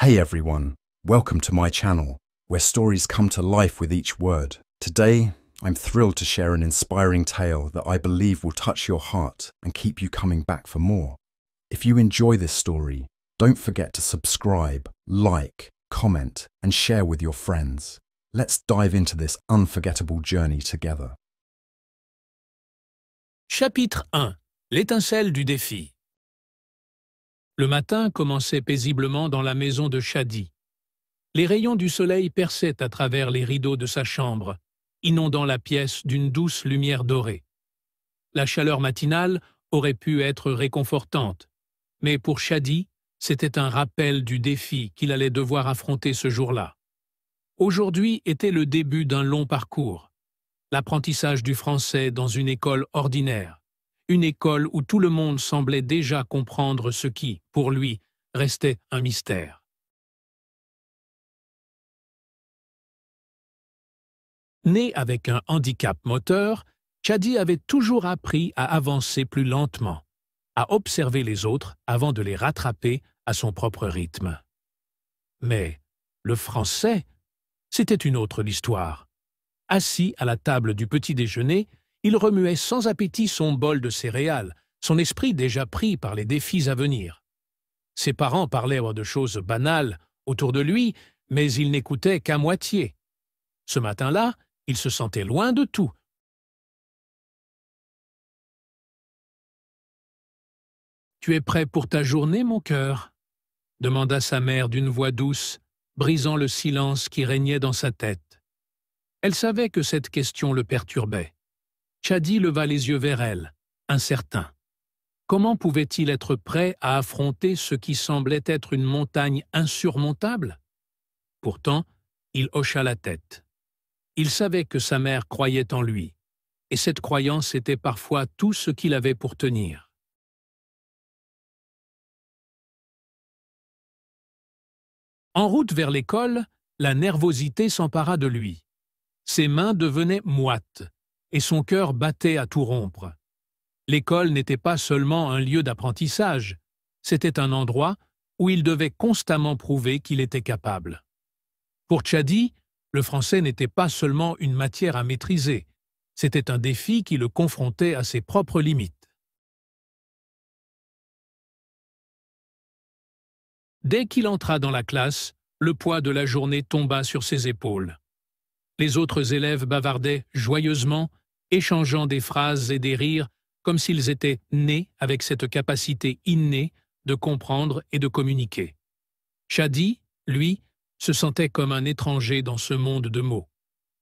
Hey everyone, welcome to my channel, where stories come to life with each word. Today, I'm thrilled to share an inspiring tale that I believe will touch your heart and keep you coming back for more. If you enjoy this story, don't forget to subscribe, like, comment, and share with your friends. Let's dive into this unforgettable journey together. Chapitre 1. L'étincelle du défi. Le matin commençait paisiblement dans la maison de Shadi. Les rayons du soleil perçaient à travers les rideaux de sa chambre, inondant la pièce d'une douce lumière dorée. La chaleur matinale aurait pu être réconfortante, mais pour Shadi, c'était un rappel du défi qu'il allait devoir affronter ce jour-là. Aujourd'hui était le début d'un long parcours, l'apprentissage du français dans une école ordinaire. Une école où tout le monde semblait déjà comprendre ce qui, pour lui, restait un mystère. Né avec un handicap moteur, Shadi avait toujours appris à avancer plus lentement, à observer les autres avant de les rattraper à son propre rythme. Mais le français, c'était une autre histoire. Assis à la table du petit déjeuner, il remuait sans appétit son bol de céréales, son esprit déjà pris par les défis à venir. Ses parents parlaient de choses banales autour de lui, mais il n'écoutait qu'à moitié. Ce matin-là, il se sentait loin de tout. « Tu es prêt pour ta journée, mon cœur ?» demanda sa mère d'une voix douce, brisant le silence qui régnait dans sa tête. Elle savait que cette question le perturbait. Shadi leva les yeux vers elle, incertain. Comment pouvait-il être prêt à affronter ce qui semblait être une montagne insurmontable? Pourtant, il hocha la tête. Il savait que sa mère croyait en lui, et cette croyance était parfois tout ce qu'il avait pour tenir. En route vers l'école, la nervosité s'empara de lui. Ses mains devenaient moites, et son cœur battait à tout rompre. L'école n'était pas seulement un lieu d'apprentissage, c'était un endroit où il devait constamment prouver qu'il était capable. Pour Shadi, le français n'était pas seulement une matière à maîtriser, c'était un défi qui le confrontait à ses propres limites. Dès qu'il entra dans la classe, le poids de la journée tomba sur ses épaules. Les autres élèves bavardaient joyeusement, échangeant des phrases et des rires comme s'ils étaient nés avec cette capacité innée de comprendre et de communiquer. Shadi, lui, se sentait comme un étranger dans ce monde de mots.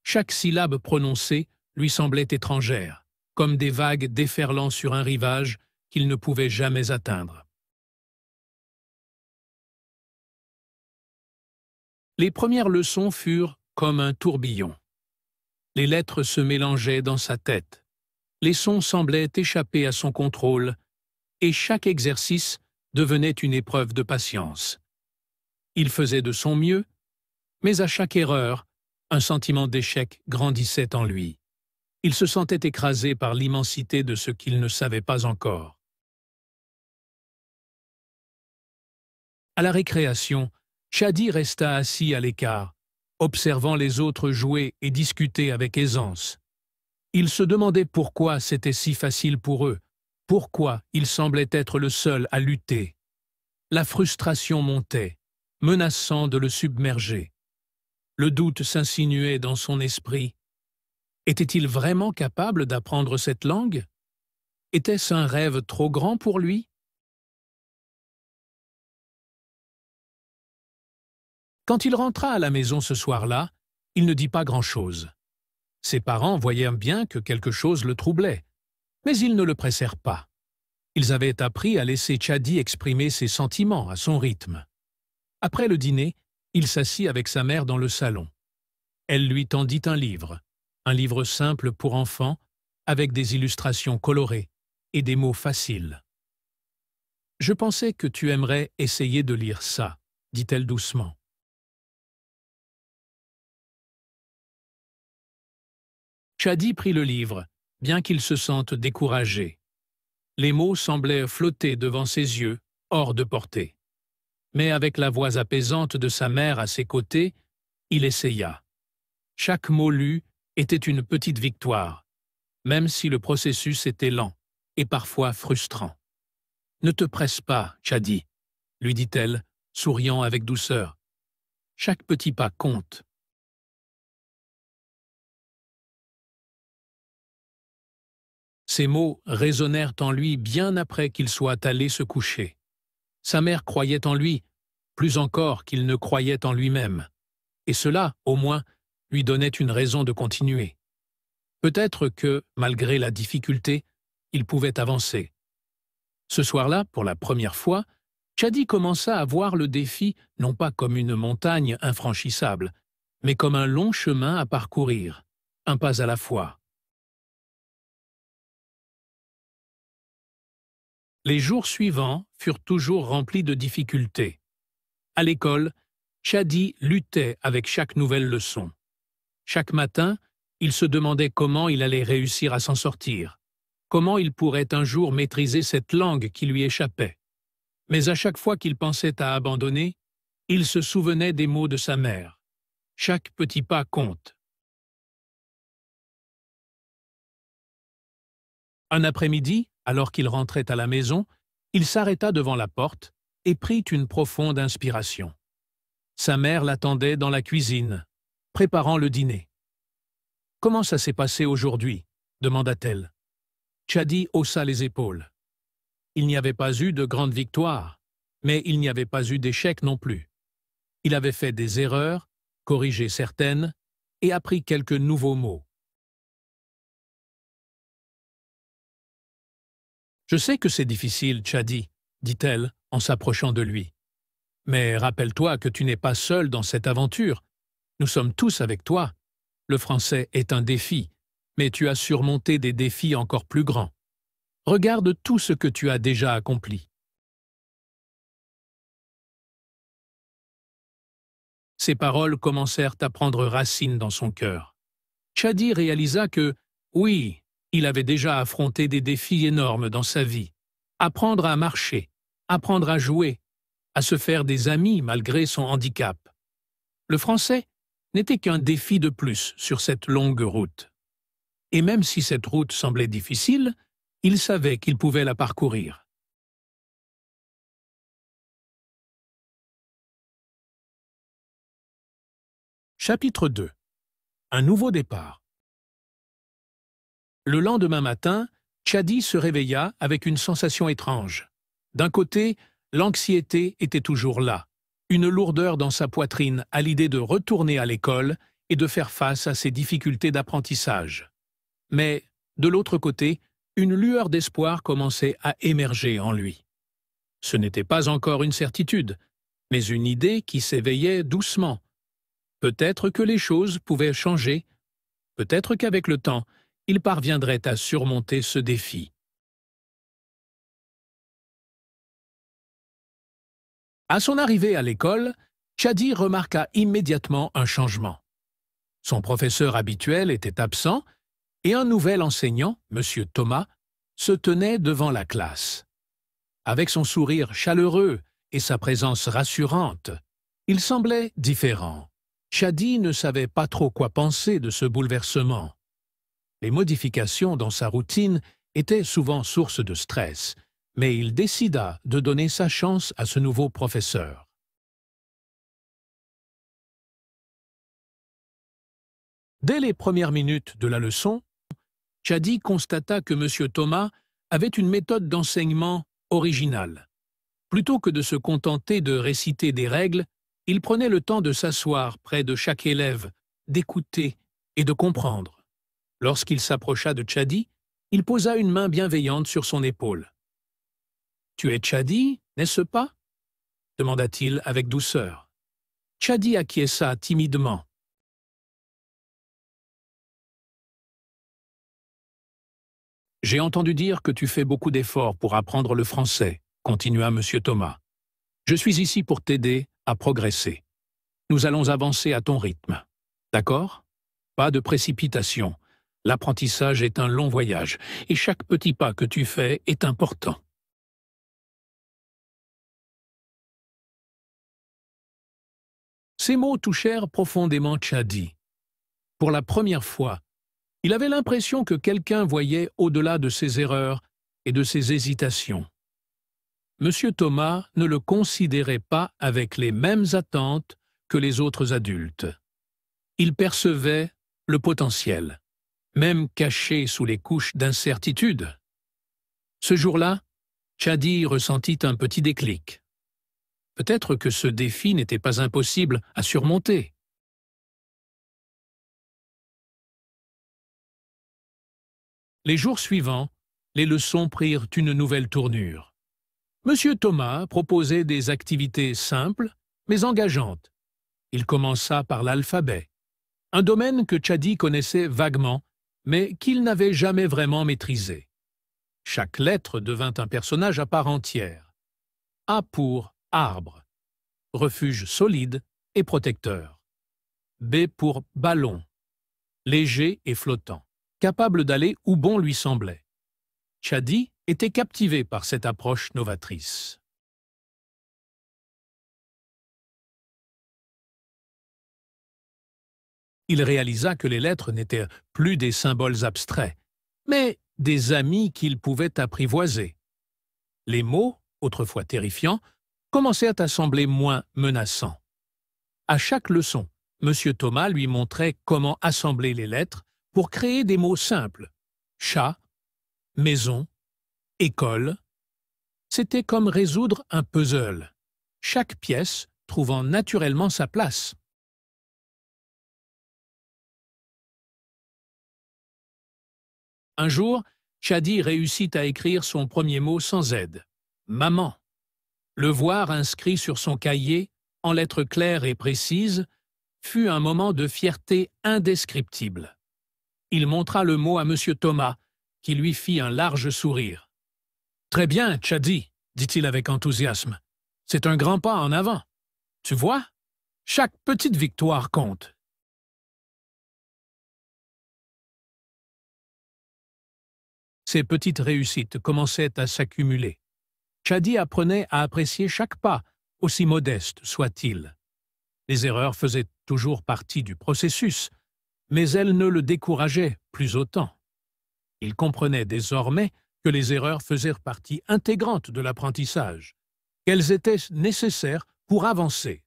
Chaque syllabe prononcée lui semblait étrangère, comme des vagues déferlant sur un rivage qu'il ne pouvait jamais atteindre. Les premières leçons furent comme un tourbillon. Les lettres se mélangeaient dans sa tête. Les sons semblaient échapper à son contrôle, et chaque exercice devenait une épreuve de patience. Il faisait de son mieux, mais à chaque erreur, un sentiment d'échec grandissait en lui. Il se sentait écrasé par l'immensité de ce qu'il ne savait pas encore. À la récréation, Shadi resta assis à l'écart, observant les autres jouer et discuter avec aisance. Il se demandait pourquoi c'était si facile pour eux, pourquoi il semblait être le seul à lutter. La frustration montait, menaçant de le submerger. Le doute s'insinuait dans son esprit. Était-il vraiment capable d'apprendre cette langue? Était-ce un rêve trop grand pour lui? Quand il rentra à la maison ce soir-là, il ne dit pas grand-chose. Ses parents voyaient bien que quelque chose le troublait, mais ils ne le pressèrent pas. Ils avaient appris à laisser Shadi exprimer ses sentiments à son rythme. Après le dîner, il s'assit avec sa mère dans le salon. Elle lui tendit un livre simple pour enfants, avec des illustrations colorées et des mots faciles. « Je pensais que tu aimerais essayer de lire ça, » dit-elle doucement. Shadi prit le livre, bien qu'il se sente découragé. Les mots semblaient flotter devant ses yeux, hors de portée. Mais avec la voix apaisante de sa mère à ses côtés, il essaya. Chaque mot lu était une petite victoire, même si le processus était lent et parfois frustrant. « Ne te presse pas, Chadi, » lui dit-elle, souriant avec douceur. « Chaque petit pas compte. » Ces mots résonnèrent en lui bien après qu'il soit allé se coucher. Sa mère croyait en lui, plus encore qu'il ne croyait en lui-même. Et cela, au moins, lui donnait une raison de continuer. Peut-être que, malgré la difficulté, il pouvait avancer. Ce soir-là, pour la première fois, Chadi commença à voir le défi non pas comme une montagne infranchissable, mais comme un long chemin à parcourir, un pas à la fois. Les jours suivants furent toujours remplis de difficultés. À l'école, Chadi luttait avec chaque nouvelle leçon. Chaque matin, il se demandait comment il allait réussir à s'en sortir, comment il pourrait un jour maîtriser cette langue qui lui échappait. Mais à chaque fois qu'il pensait à abandonner, il se souvenait des mots de sa mère. Chaque petit pas compte. Un après-midi, alors qu'il rentrait à la maison, il s'arrêta devant la porte et prit une profonde inspiration. Sa mère l'attendait dans la cuisine, préparant le dîner. « Comment ça s'est passé aujourd'hui » demanda-t-elle. Chadi haussa les épaules. Il n'y avait pas eu de grande victoire, mais il n'y avait pas eu d'échec non plus. Il avait fait des erreurs, corrigé certaines, et appris quelques nouveaux mots. « Je sais que c'est difficile, Chadi, » dit-elle en s'approchant de lui. « Mais rappelle-toi que tu n'es pas seul dans cette aventure. Nous sommes tous avec toi. Le français est un défi, mais tu as surmonté des défis encore plus grands. Regarde tout ce que tu as déjà accompli. » Ces paroles commencèrent à prendre racine dans son cœur. Chadi réalisa que, oui, il avait déjà affronté des défis énormes dans sa vie. Apprendre à marcher, apprendre à jouer, à se faire des amis malgré son handicap. Le français n'était qu'un défi de plus sur cette longue route. Et même si cette route semblait difficile, il savait qu'il pouvait la parcourir. Chapitre 2. Un nouveau départ. Le lendemain matin, Chadi se réveilla avec une sensation étrange. D'un côté, l'anxiété était toujours là, une lourdeur dans sa poitrine à l'idée de retourner à l'école et de faire face à ses difficultés d'apprentissage. Mais, de l'autre côté, une lueur d'espoir commençait à émerger en lui. Ce n'était pas encore une certitude, mais une idée qui s'éveillait doucement. Peut-être que les choses pouvaient changer, peut-être qu'avec le temps, il parviendrait à surmonter ce défi. À son arrivée à l'école, Chadi remarqua immédiatement un changement. Son professeur habituel était absent et un nouvel enseignant, M. Thomas, se tenait devant la classe. Avec son sourire chaleureux et sa présence rassurante, il semblait différent. Chadi ne savait pas trop quoi penser de ce bouleversement. Les modifications dans sa routine étaient souvent source de stress, mais il décida de donner sa chance à ce nouveau professeur. Dès les premières minutes de la leçon, Chadi constata que M. Thomas avait une méthode d'enseignement originale. Plutôt que de se contenter de réciter des règles, il prenait le temps de s'asseoir près de chaque élève, d'écouter et de comprendre. Lorsqu'il s'approcha de Chadi, il posa une main bienveillante sur son épaule. « Tu es Chadi, n'est-ce pas » demanda-t-il avec douceur. Chadi acquiesça timidement. « J'ai entendu dire que tu fais beaucoup d'efforts pour apprendre le français, » continua M. Thomas. « Je suis ici pour t'aider à progresser. Nous allons avancer à ton rythme. D'accord ? Pas de précipitation. L'apprentissage est un long voyage, et chaque petit pas que tu fais est important. » Ces mots touchèrent profondément Chadi. Pour la première fois, il avait l'impression que quelqu'un voyait au-delà de ses erreurs et de ses hésitations. Monsieur Thomas ne le considérait pas avec les mêmes attentes que les autres adultes. Il percevait le potentiel, même caché sous les couches d'incertitude. Ce jour-là, Chadi ressentit un petit déclic. Peut-être que ce défi n'était pas impossible à surmonter. Les jours suivants, les leçons prirent une nouvelle tournure. Monsieur Thomas proposait des activités simples, mais engageantes. Il commença par l'alphabet, un domaine que Chadi connaissait vaguement, mais qu'il n'avait jamais vraiment maîtrisé. Chaque lettre devint un personnage à part entière. A pour arbre, refuge solide et protecteur. B pour ballon, léger et flottant, capable d'aller où bon lui semblait. Chadi était captivé par cette approche novatrice. Il réalisa que les lettres n'étaient plus des symboles abstraits, mais des amis qu'il pouvait apprivoiser. Les mots, autrefois terrifiants, commencèrent à sembler moins menaçants. À chaque leçon, M. Thomas lui montrait comment assembler les lettres pour créer des mots simples. Chat, maison, école. C'était comme résoudre un puzzle, chaque pièce trouvant naturellement sa place. Un jour, Chadi réussit à écrire son premier mot sans aide. Maman. Le voir inscrit sur son cahier, en lettres claires et précises, fut un moment de fierté indescriptible. Il montra le mot à M. Thomas, qui lui fit un large sourire. « Très bien, Chadi, dit-il avec enthousiasme. C'est un grand pas en avant. Tu vois, chaque petite victoire compte. » Ces petites réussites commençaient à s'accumuler. Chadi apprenait à apprécier chaque pas, aussi modeste soit-il. Les erreurs faisaient toujours partie du processus, mais elles ne le décourageaient plus autant. Il comprenait désormais que les erreurs faisaient partie intégrante de l'apprentissage, qu'elles étaient nécessaires pour avancer.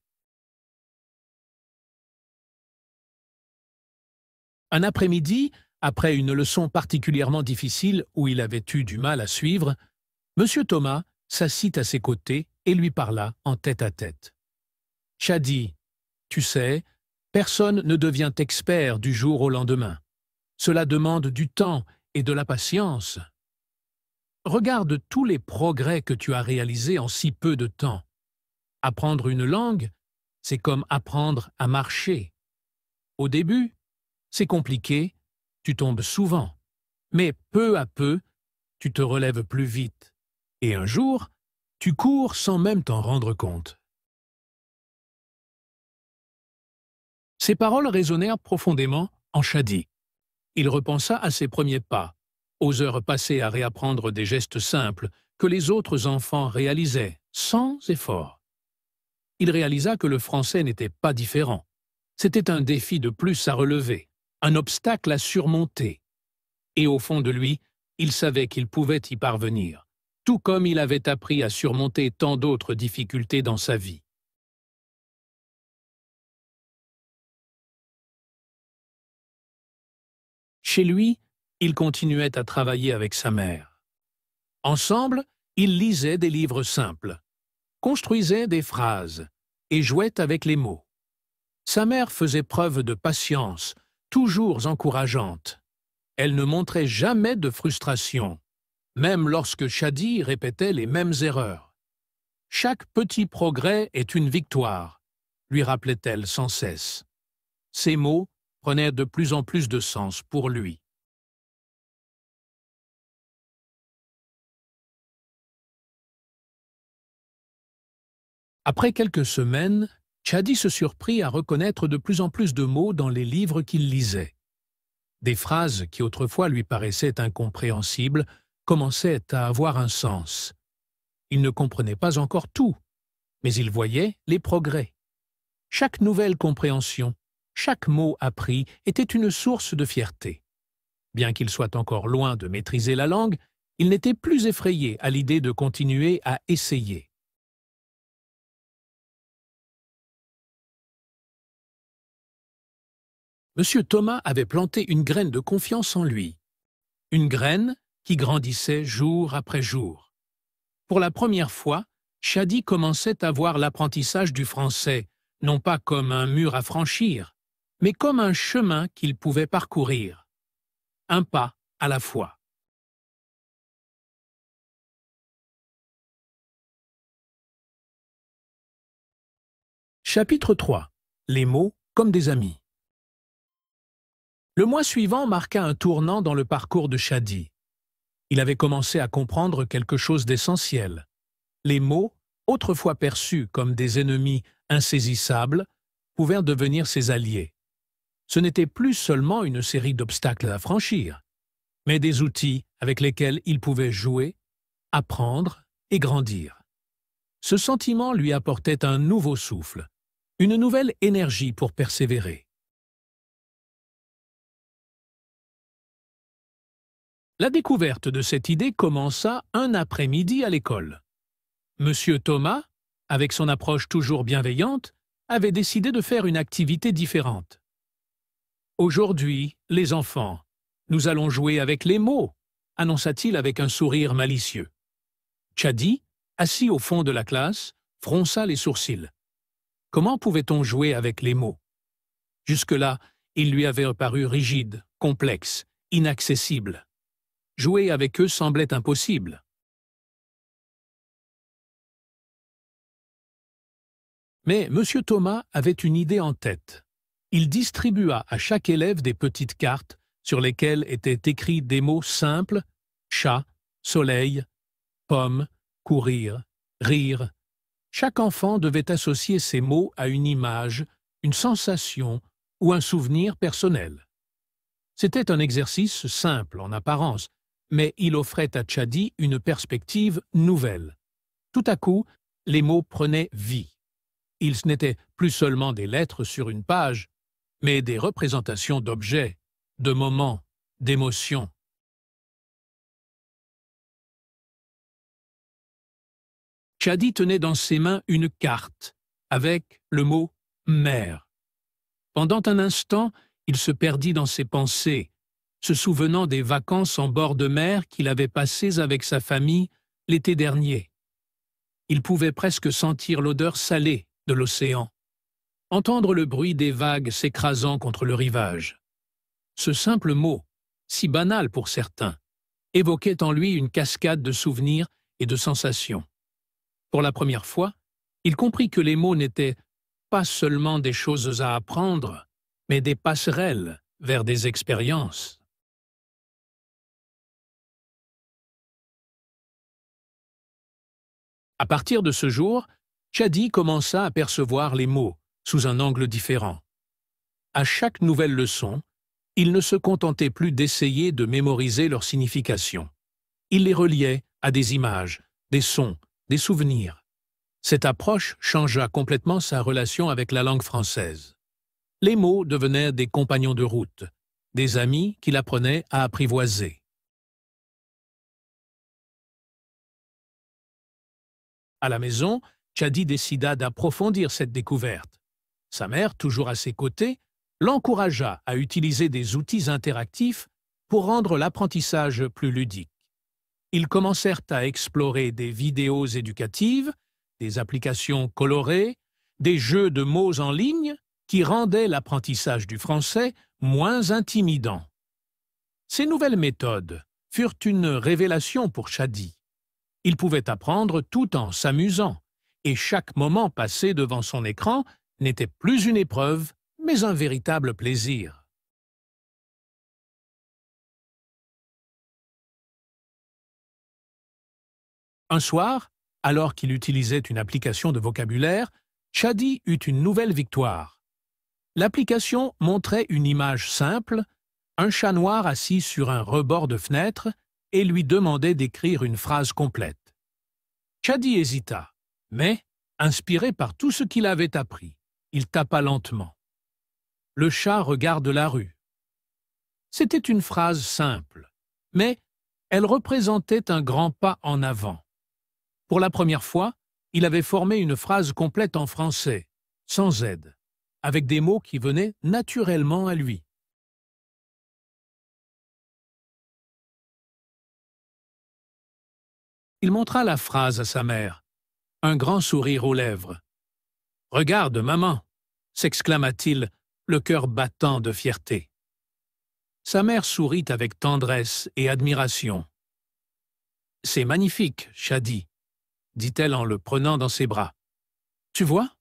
Un après-midi, après une leçon particulièrement difficile où il avait eu du mal à suivre, M. Thomas s'assit à ses côtés et lui parla en tête-à-tête. « Chadi, tu sais, personne ne devient expert du jour au lendemain. Cela demande du temps et de la patience. Regarde tous les progrès que tu as réalisés en si peu de temps. Apprendre une langue, c'est comme apprendre à marcher. Au début, c'est compliqué, tu tombes souvent, mais peu à peu, tu te relèves plus vite. Et un jour, tu cours sans même t'en rendre compte. » Ces paroles résonnèrent profondément en Chadi. Il repensa à ses premiers pas, aux heures passées à réapprendre des gestes simples que les autres enfants réalisaient, sans effort. Il réalisa que le français n'était pas différent. C'était un défi de plus à relever, un obstacle à surmonter. Et au fond de lui, il savait qu'il pouvait y parvenir, tout comme il avait appris à surmonter tant d'autres difficultés dans sa vie. Chez lui, il continuait à travailler avec sa mère. Ensemble, ils lisaient des livres simples, construisaient des phrases et jouaient avec les mots. Sa mère faisait preuve de patience, toujours encourageante. Elle ne montrait jamais de frustration, même lorsque Chadi répétait les mêmes erreurs. « Chaque petit progrès est une victoire », lui rappelait-elle sans cesse. Ces mots prenaient de plus en plus de sens pour lui. Après quelques semaines, Chadi se surprit à reconnaître de plus en plus de mots dans les livres qu'il lisait. Des phrases qui autrefois lui paraissaient incompréhensibles commençaient à avoir un sens. Il ne comprenait pas encore tout, mais il voyait les progrès. Chaque nouvelle compréhension, chaque mot appris était une source de fierté. Bien qu'il soit encore loin de maîtriser la langue, il n'était plus effrayé à l'idée de continuer à essayer. Monsieur Thomas avait planté une graine de confiance en lui. Une graine qui grandissait jour après jour. Pour la première fois, Chadi commençait à voir l'apprentissage du français, non pas comme un mur à franchir, mais comme un chemin qu'il pouvait parcourir. Un pas à la fois. Chapitre 3. Les mots comme des amis. Le mois suivant marqua un tournant dans le parcours de Chadi. Il avait commencé à comprendre quelque chose d'essentiel. Les mots, autrefois perçus comme des ennemis insaisissables, pouvaient devenir ses alliés. Ce n'était plus seulement une série d'obstacles à franchir, mais des outils avec lesquels il pouvait jouer, apprendre et grandir. Ce sentiment lui apportait un nouveau souffle, une nouvelle énergie pour persévérer. La découverte de cette idée commença un après-midi à l'école. Monsieur Thomas, avec son approche toujours bienveillante, avait décidé de faire une activité différente. Aujourd'hui, les enfants, nous allons jouer avec les mots, annonça-t-il avec un sourire malicieux. Chadi, assis au fond de la classe, fronça les sourcils. Comment pouvait-on jouer avec les mots? Jusque-là, il lui avait paru rigide, complexe, inaccessible. Jouer avec eux semblait impossible. Mais M. Thomas avait une idée en tête. Il distribua à chaque élève des petites cartes sur lesquelles étaient écrits des mots simples: chat, soleil, pomme, courir, rire. Chaque enfant devait associer ces mots à une image, une sensation ou un souvenir personnel. C'était un exercice simple en apparence, mais il offrait à Chadi une perspective nouvelle. Tout à coup, les mots prenaient vie. Ils n'étaient plus seulement des lettres sur une page, mais des représentations d'objets, de moments, d'émotions. Chadi tenait dans ses mains une carte avec le mot « mer ». Pendant un instant, il se perdit dans ses pensées, se souvenant des vacances en bord de mer qu'il avait passées avec sa famille l'été dernier. Il pouvait presque sentir l'odeur salée de l'océan, entendre le bruit des vagues s'écrasant contre le rivage. Ce simple mot, si banal pour certains, évoquait en lui une cascade de souvenirs et de sensations. Pour la première fois, il comprit que les mots n'étaient pas seulement des choses à apprendre, mais des passerelles vers des expériences. À partir de ce jour, Chadi commença à percevoir les mots sous un angle différent. À chaque nouvelle leçon, il ne se contentait plus d'essayer de mémoriser leur signification. Il les reliait à des images, des sons, des souvenirs. Cette approche changea complètement sa relation avec la langue française. Les mots devenaient des compagnons de route, des amis qu'il apprenait à apprivoiser. À la maison, Chadi décida d'approfondir cette découverte. Sa mère, toujours à ses côtés, l'encouragea à utiliser des outils interactifs pour rendre l'apprentissage plus ludique. Ils commencèrent à explorer des vidéos éducatives, des applications colorées, des jeux de mots en ligne qui rendaient l'apprentissage du français moins intimidant. Ces nouvelles méthodes furent une révélation pour Chadi. Il pouvait apprendre tout en s'amusant, et chaque moment passé devant son écran n'était plus une épreuve, mais un véritable plaisir. Un soir, alors qu'il utilisait une application de vocabulaire, Chadi eut une nouvelle victoire. L'application montrait une image simple, un chat noir assis sur un rebord de fenêtre, et lui demandait d'écrire une phrase complète. Chadi hésita, mais, inspiré par tout ce qu'il avait appris, il tapa lentement. Le chat regarde la rue. C'était une phrase simple, mais elle représentait un grand pas en avant. Pour la première fois, il avait formé une phrase complète en français, sans aide, avec des mots qui venaient naturellement à lui. Il montra la phrase à sa mère, un grand sourire aux lèvres. « Regarde, maman !» s'exclama-t-il, le cœur battant de fierté. Sa mère sourit avec tendresse et admiration. « C'est magnifique, Shadi !» dit-elle en le prenant dans ses bras. « Tu vois ?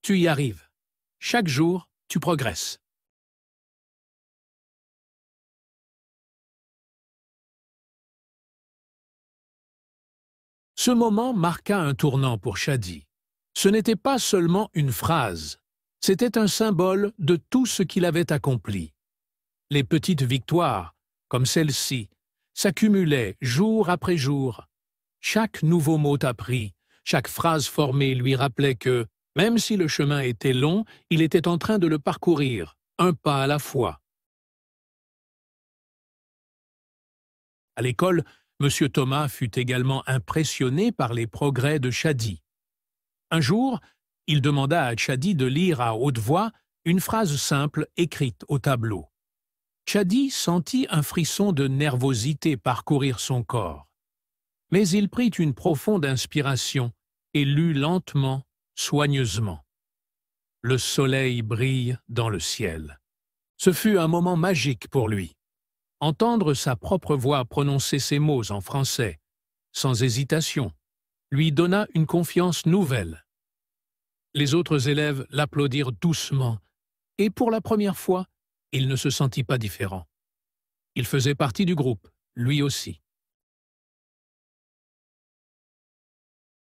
Tu y arrives. Chaque jour, tu progresses. » Ce moment marqua un tournant pour Shadi. Ce n'était pas seulement une phrase, c'était un symbole de tout ce qu'il avait accompli. Les petites victoires, comme celle-ci, s'accumulaient jour après jour. Chaque nouveau mot appris, chaque phrase formée lui rappelait que, même si le chemin était long, il était en train de le parcourir, un pas à la fois. À l'école, M. Thomas fut également impressionné par les progrès de Shadi. Un jour, il demanda à Shadi de lire à haute voix une phrase simple écrite au tableau. Shadi sentit un frisson de nervosité parcourir son corps. Mais il prit une profonde inspiration et lut lentement, soigneusement. Le soleil brille dans le ciel. Ce fut un moment magique pour lui. Entendre sa propre voix prononcer ces mots en français, sans hésitation, lui donna une confiance nouvelle. Les autres élèves l'applaudirent doucement, et pour la première fois, il ne se sentit pas différent. Il faisait partie du groupe, lui aussi.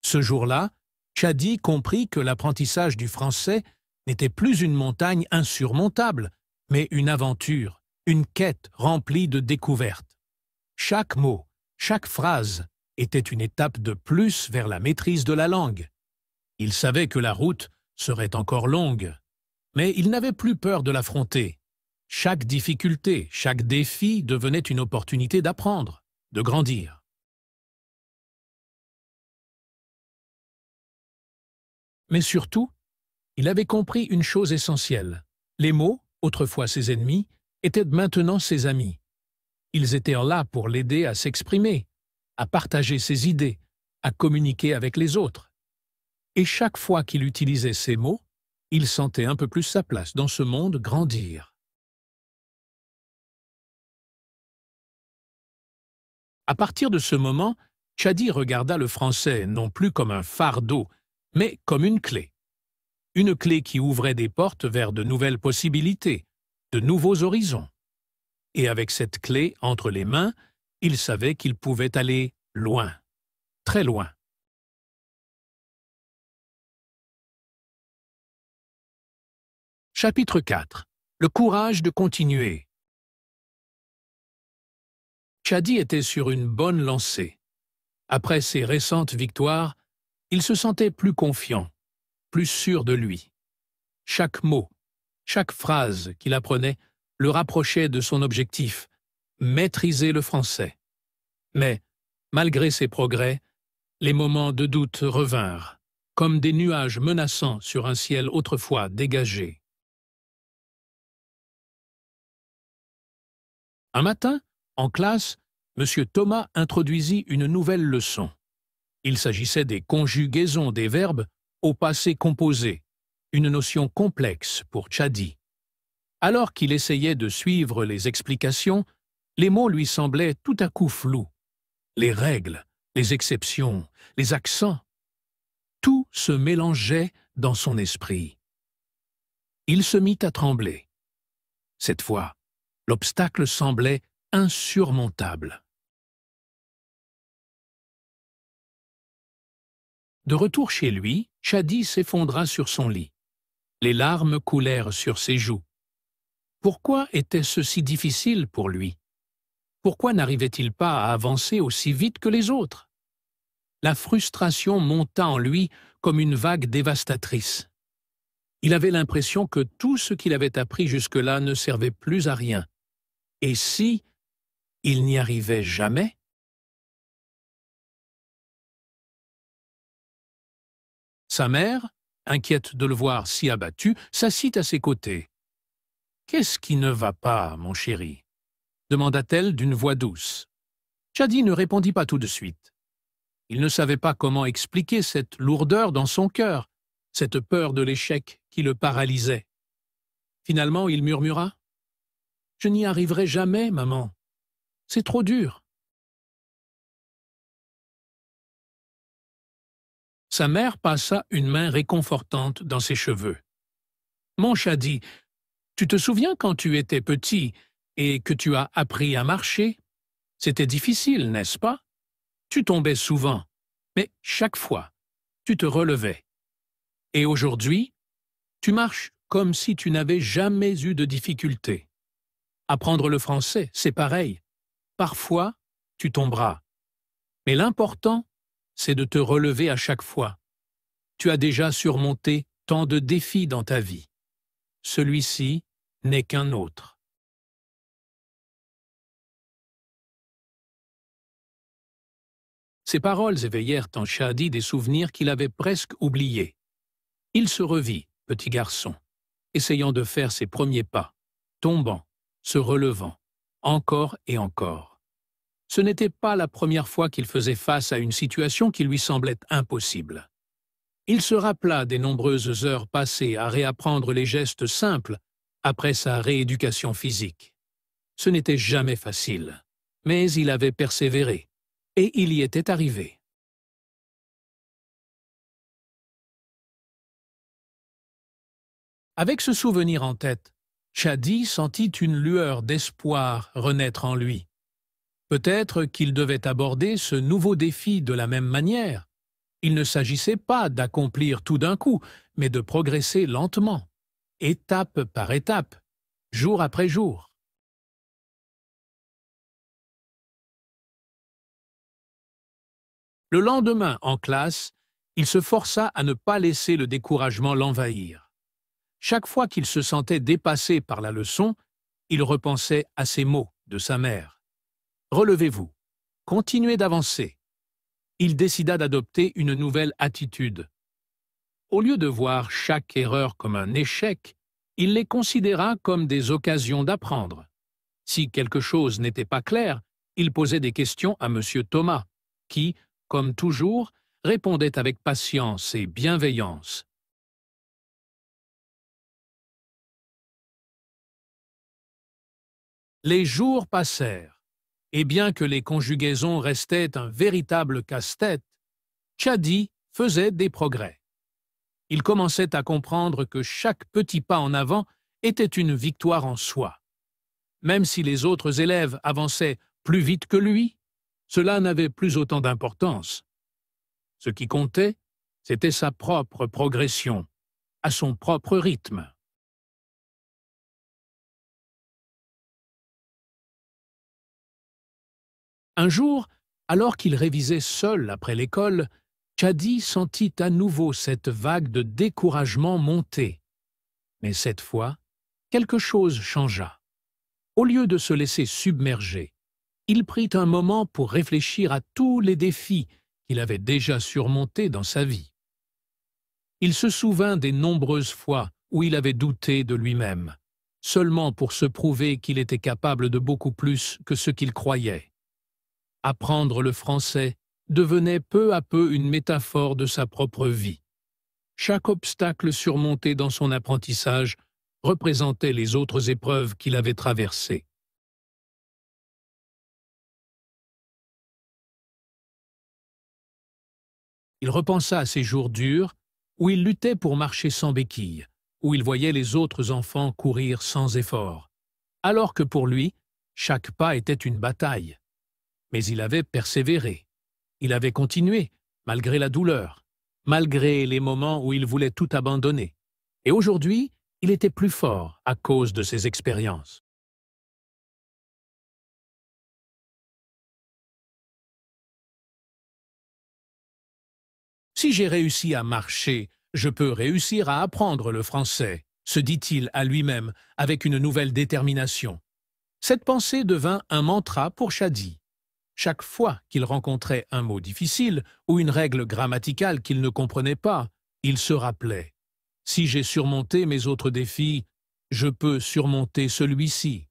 Ce jour-là, Shadi comprit que l'apprentissage du français n'était plus une montagne insurmontable, mais une aventure, une quête remplie de découvertes. Chaque mot, chaque phrase était une étape de plus vers la maîtrise de la langue. Il savait que la route serait encore longue, mais il n'avait plus peur de l'affronter. Chaque difficulté, chaque défi devenait une opportunité d'apprendre, de grandir. Mais surtout, il avait compris une chose essentielle. Les mots, autrefois ses ennemis, étaient maintenant ses amis. Ils étaient là pour l'aider à s'exprimer, à partager ses idées, à communiquer avec les autres. Et chaque fois qu'il utilisait ces mots, il sentait un peu plus sa place dans ce monde grandir. À partir de ce moment, Shadi regarda le français non plus comme un fardeau, mais comme une clé. Une clé qui ouvrait des portes vers de nouvelles possibilités, de nouveaux horizons. Et avec cette clé entre les mains, il savait qu'il pouvait aller loin, très loin. Chapitre 4. Le courage de continuer. Shadi était sur une bonne lancée. Après ses récentes victoires, il se sentait plus confiant, plus sûr de lui. Chaque mot, chaque phrase qu'il apprenait le rapprochait de son objectif, maîtriser le français. Mais, malgré ses progrès, les moments de doute revinrent, comme des nuages menaçants sur un ciel autrefois dégagé. Un matin, en classe, M. Thomas introduisit une nouvelle leçon. Il s'agissait des conjugaisons des verbes au passé composé, une notion complexe pour Shadi. Alors qu'il essayait de suivre les explications, les mots lui semblaient tout à coup flous. Les règles, les exceptions, les accents, tout se mélangeait dans son esprit. Il se mit à trembler. Cette fois, l'obstacle semblait insurmontable. De retour chez lui, Shadi s'effondra sur son lit. Les larmes coulèrent sur ses joues. Pourquoi était-ce si difficile pour lui? Pourquoi n'arrivait-il pas à avancer aussi vite que les autres? La frustration monta en lui comme une vague dévastatrice. Il avait l'impression que tout ce qu'il avait appris jusque-là ne servait plus à rien. Et si il n'y arrivait jamais? Sa mère, inquiète de le voir si abattu, s'assit à ses côtés. « Qu'est-ce qui ne va pas, mon chéri ?» demanda-t-elle d'une voix douce. Chadi ne répondit pas tout de suite. Il ne savait pas comment expliquer cette lourdeur dans son cœur, cette peur de l'échec qui le paralysait. Finalement, il murmura « Je n'y arriverai jamais, maman. C'est trop dur. » Sa mère passa une main réconfortante dans ses cheveux. « Mon Chadi, tu te souviens quand tu étais petit et que tu as appris à marcher? C'était difficile, n'est-ce pas? Tu tombais souvent, mais chaque fois, tu te relevais. Et aujourd'hui, tu marches comme si tu n'avais jamais eu de difficultés. Apprendre le français, c'est pareil. Parfois, tu tomberas. Mais l'important, c'est de te relever à chaque fois. Tu as déjà surmonté tant de défis dans ta vie. Celui-ci n'est qu'un autre. » Ces paroles éveillèrent en Chadi des souvenirs qu'il avait presque oubliés. Il se revit, petit garçon, essayant de faire ses premiers pas, tombant, se relevant, encore et encore. Ce n'était pas la première fois qu'il faisait face à une situation qui lui semblait impossible. Il se rappela des nombreuses heures passées à réapprendre les gestes simples après sa rééducation physique. Ce n'était jamais facile, mais il avait persévéré, et il y était arrivé. Avec ce souvenir en tête, Chadi sentit une lueur d'espoir renaître en lui. Peut-être qu'il devait aborder ce nouveau défi de la même manière. Il ne s'agissait pas d'accomplir tout d'un coup, mais de progresser lentement, étape par étape, jour après jour. Le lendemain, en classe, il se força à ne pas laisser le découragement l'envahir. Chaque fois qu'il se sentait dépassé par la leçon, il repensait à ces mots de sa mère. « Relevez-vous, continuez d'avancer. » Il décida d'adopter une nouvelle attitude. Au lieu de voir chaque erreur comme un échec, il les considéra comme des occasions d'apprendre. Si quelque chose n'était pas clair, il posait des questions à M. Thomas, qui, comme toujours, répondait avec patience et bienveillance. Les jours passèrent, et bien que les conjugaisons restaient un véritable casse-tête, Chadi faisait des progrès. Il commençait à comprendre que chaque petit pas en avant était une victoire en soi. Même si les autres élèves avançaient plus vite que lui, cela n'avait plus autant d'importance. Ce qui comptait, c'était sa propre progression, à son propre rythme. Un jour, alors qu'il révisait seul après l'école, Chadi sentit à nouveau cette vague de découragement monter. Mais cette fois, quelque chose changea. Au lieu de se laisser submerger, il prit un moment pour réfléchir à tous les défis qu'il avait déjà surmontés dans sa vie. Il se souvint des nombreuses fois où il avait douté de lui-même, seulement pour se prouver qu'il était capable de beaucoup plus que ce qu'il croyait. Apprendre le français devenait peu à peu une métaphore de sa propre vie. Chaque obstacle surmonté dans son apprentissage représentait les autres épreuves qu'il avait traversées. Il repensa à ces jours durs où il luttait pour marcher sans béquilles, où il voyait les autres enfants courir sans effort, alors que pour lui, chaque pas était une bataille. Mais il avait persévéré. Il avait continué, malgré la douleur, malgré les moments où il voulait tout abandonner. Et aujourd'hui, il était plus fort à cause de ses expériences. Si j'ai réussi à marcher Je peux réussir à apprendre le français, se dit-il à lui-même avec une nouvelle détermination. Cette pensée devint un mantra pour Shadi. Chaque fois qu'il rencontrait un mot difficile ou une règle grammaticale qu'il ne comprenait pas, il se rappelait « Si j'ai surmonté mes autres défis, je peux surmonter celui-ci ».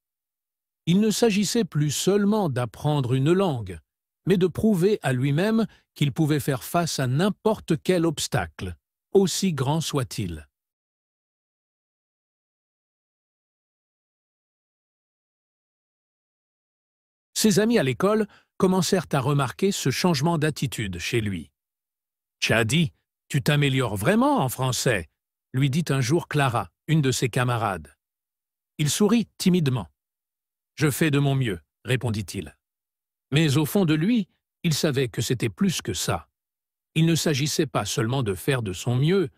Il ne s'agissait plus seulement d'apprendre une langue, mais de prouver à lui-même qu'il pouvait faire face à n'importe quel obstacle, aussi grand soit-il. Ses amis à l'école commencèrent à remarquer ce changement d'attitude chez lui. « Shadi, tu t'améliores vraiment en français », lui dit un jour Clara, une de ses camarades. Il sourit timidement. « Je fais de mon mieux », répondit-il. Mais au fond de lui, il savait que c'était plus que ça. Il ne s'agissait pas seulement de faire de son mieux,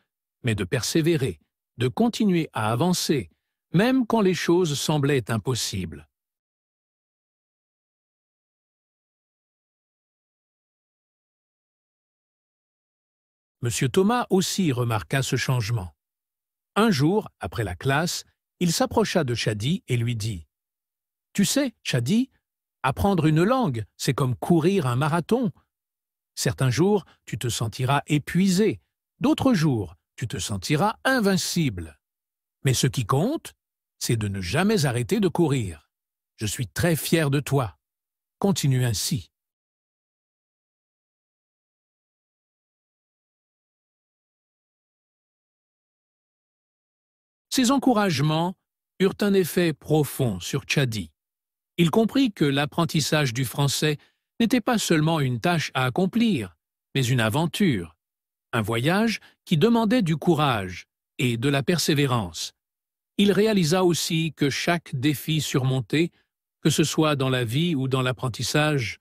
mais de persévérer, de continuer à avancer, même quand les choses semblaient impossibles. Monsieur Thomas aussi remarqua ce changement. Un jour, après la classe, il s'approcha de Shadi et lui dit « Tu sais, Shadi, apprendre une langue, c'est comme courir un marathon. Certains jours, tu te sentiras épuisé, d'autres jours, tu te sentiras invincible. Mais ce qui compte, c'est de ne jamais arrêter de courir. Je suis très fier de toi. Continue ainsi. » Ces encouragements eurent un effet profond sur Shadi. Il comprit que l'apprentissage du français n'était pas seulement une tâche à accomplir, mais une aventure, un voyage qui demandait du courage et de la persévérance. Il réalisa aussi que chaque défi surmonté, que ce soit dans la vie ou dans l'apprentissage,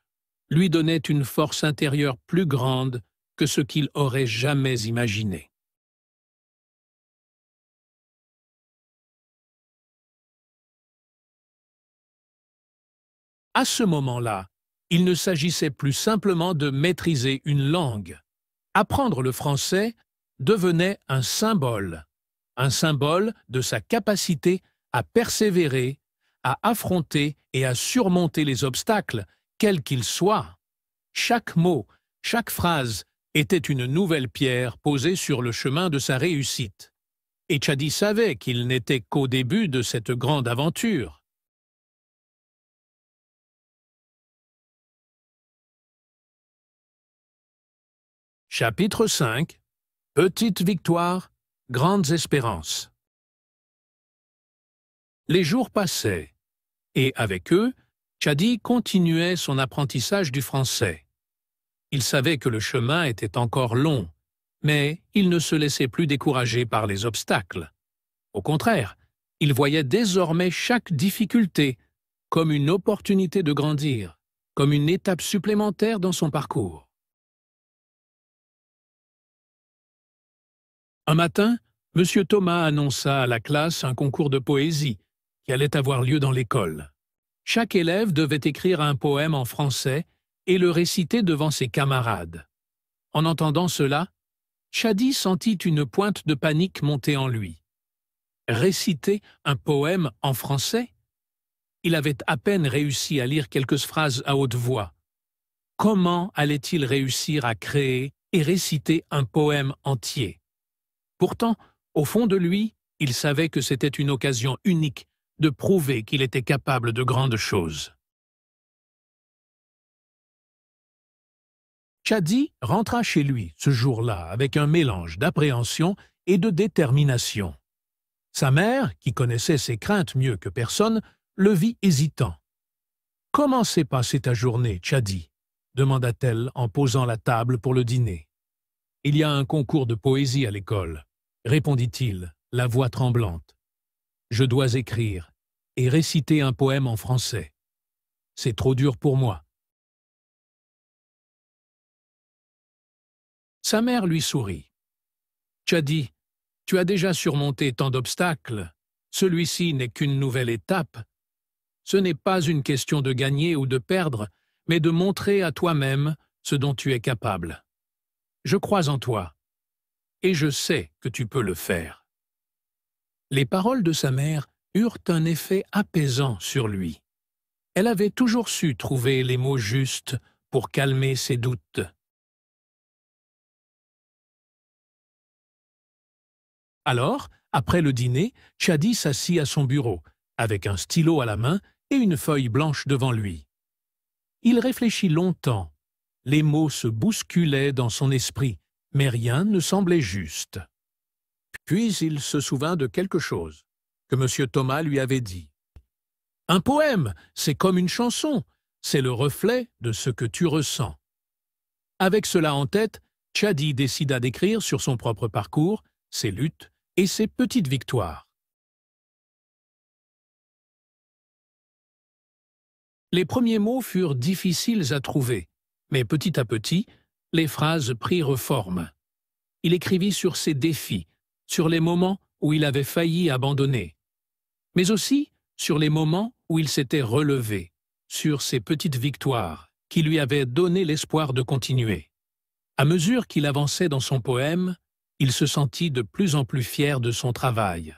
lui donnait une force intérieure plus grande que ce qu'il aurait jamais imaginé. À ce moment-là, il ne s'agissait plus simplement de maîtriser une langue. Apprendre le français devenait un symbole de sa capacité à persévérer, à affronter et à surmonter les obstacles, quels qu'ils soient. Chaque mot, chaque phrase était une nouvelle pierre posée sur le chemin de sa réussite. Et Shadi savait qu'il n'était qu'au début de cette grande aventure. Chapitre 5. Petites victoires, grandes espérances. Les jours passaient, et avec eux, Shadi continuait son apprentissage du français. Il savait que le chemin était encore long, mais il ne se laissait plus décourager par les obstacles. Au contraire, il voyait désormais chaque difficulté comme une opportunité de grandir, comme une étape supplémentaire dans son parcours. Un matin, M. Thomas annonça à la classe un concours de poésie qui allait avoir lieu dans l'école. Chaque élève devait écrire un poème en français et le réciter devant ses camarades. En entendant cela, Shadi sentit une pointe de panique monter en lui. Réciter un poème en français? Il avait à peine réussi à lire quelques phrases à haute voix. Comment allait-il réussir à créer et réciter un poème entier? Pourtant, au fond de lui, il savait que c'était une occasion unique de prouver qu'il était capable de grandes choses. Shadi rentra chez lui ce jour-là avec un mélange d'appréhension et de détermination. Sa mère, qui connaissait ses craintes mieux que personne, le vit hésitant. « Comment s'est passée ta journée, Shadi ?» demanda-t-elle en posant la table pour le dîner. « Il y a un concours de poésie à l'école, » répondit-il, la voix tremblante. « Je dois écrire et réciter un poème en français. C'est trop dur pour moi. » Sa mère lui sourit. « Shadi, tu as déjà surmonté tant d'obstacles. Celui-ci n'est qu'une nouvelle étape. Ce n'est pas une question de gagner ou de perdre, mais de montrer à toi-même ce dont tu es capable. Je crois en toi. et je sais que tu peux le faire. » Les paroles de sa mère eurent un effet apaisant sur lui. Elle avait toujours su trouver les mots justes pour calmer ses doutes. Alors, après le dîner, Chadi s'assit à son bureau, avec un stylo à la main et une feuille blanche devant lui. Il réfléchit longtemps. Les mots se bousculaient dans son esprit, mais rien ne semblait juste. Puis il se souvint de quelque chose que M. Thomas lui avait dit. « Un poème, c'est comme une chanson, c'est le reflet de ce que tu ressens. » Avec cela en tête, Chadi décida d'écrire sur son propre parcours, ses luttes et ses petites victoires. Les premiers mots furent difficiles à trouver, mais petit à petit, les phrases prirent forme. Il écrivit sur ses défis, sur les moments où il avait failli abandonner, mais aussi sur les moments où il s'était relevé, sur ses petites victoires qui lui avaient donné l'espoir de continuer. À mesure qu'il avançait dans son poème, il se sentit de plus en plus fier de son travail.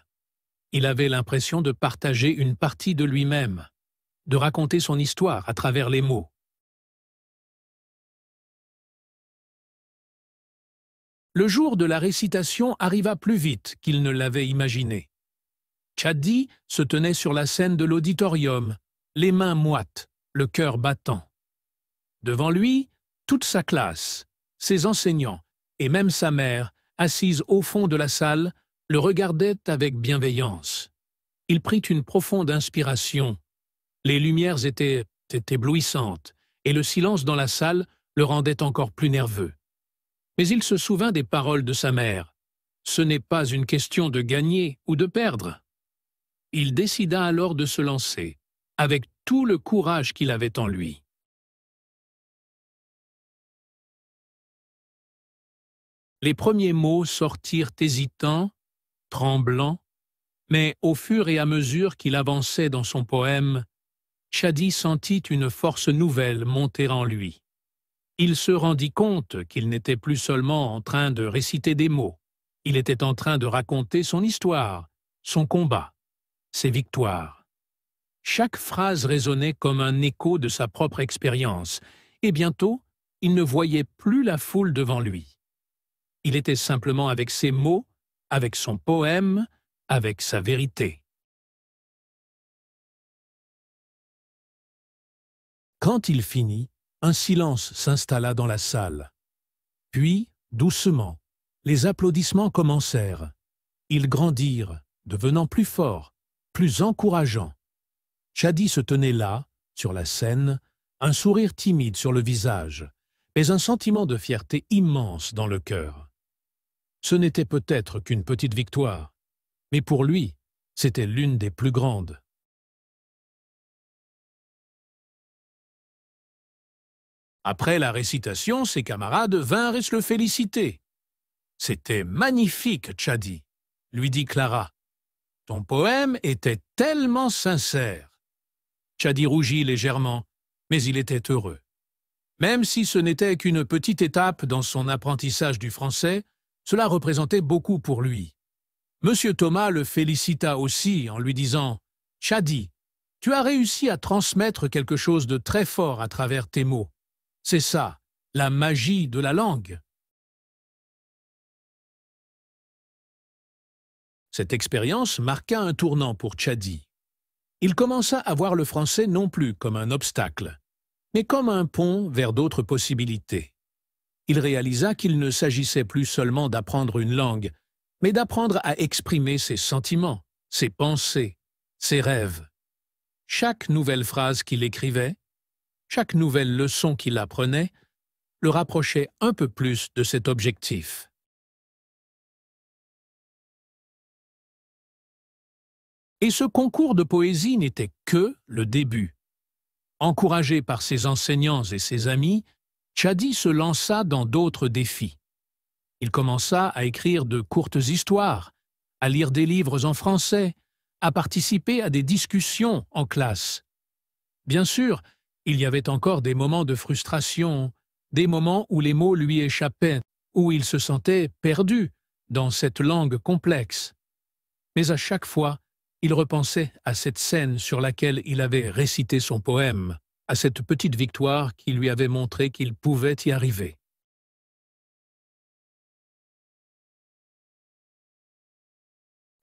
Il avait l'impression de partager une partie de lui-même, de raconter son histoire à travers les mots. Le jour de la récitation arriva plus vite qu'il ne l'avait imaginé. Chadi se tenait sur la scène de l'auditorium, les mains moites, le cœur battant. Devant lui, toute sa classe, ses enseignants et même sa mère, assise au fond de la salle, le regardaient avec bienveillance. Il prit une profonde inspiration. Les lumières étaient éblouissantes et le silence dans la salle le rendait encore plus nerveux. Mais il se souvint des paroles de sa mère. Ce n'est pas une question de gagner ou de perdre. Il décida alors de se lancer, avec tout le courage qu'il avait en lui. Les premiers mots sortirent hésitants, tremblants, mais au fur et à mesure qu'il avançait dans son poème, Chadi sentit une force nouvelle monter en lui. Il se rendit compte qu'il n'était plus seulement en train de réciter des mots, il était en train de raconter son histoire, son combat, ses victoires. Chaque phrase résonnait comme un écho de sa propre expérience, et bientôt, il ne voyait plus la foule devant lui. Il était simplement avec ses mots, avec son poème, avec sa vérité. Quand il finit, un silence s'installa dans la salle. Puis, doucement, les applaudissements commencèrent. Ils grandirent, devenant plus forts, plus encourageants. Chadi se tenait là, sur la scène, un sourire timide sur le visage, mais un sentiment de fierté immense dans le cœur. Ce n'était peut-être qu'une petite victoire, mais pour lui, c'était l'une des plus grandes. Après la récitation, ses camarades vinrent le féliciter. « C'était magnifique, Chadi », lui dit Clara. « Ton poème était tellement sincère. » Chadi rougit légèrement, mais il était heureux. Même si ce n'était qu'une petite étape dans son apprentissage du français, cela représentait beaucoup pour lui. Monsieur Thomas le félicita aussi en lui disant « Chadi, tu as réussi à transmettre quelque chose de très fort à travers tes mots. C'est ça, la magie de la langue. » Cette expérience marqua un tournant pour Chadi. Il commença à voir le français non plus comme un obstacle, mais comme un pont vers d'autres possibilités. Il réalisa qu'il ne s'agissait plus seulement d'apprendre une langue, mais d'apprendre à exprimer ses sentiments, ses pensées, ses rêves. Chaque nouvelle phrase qu'il écrivait, chaque nouvelle leçon qu'il apprenait, le rapprochait un peu plus de cet objectif. Et ce concours de poésie n'était que le début. Encouragé par ses enseignants et ses amis, Chadi se lança dans d'autres défis. Il commença à écrire de courtes histoires, à lire des livres en français, à participer à des discussions en classe. Bien sûr, il y avait encore des moments de frustration, des moments où les mots lui échappaient, où il se sentait perdu, dans cette langue complexe. Mais à chaque fois, il repensait à cette scène sur laquelle il avait récité son poème, à cette petite victoire qui lui avait montré qu'il pouvait y arriver.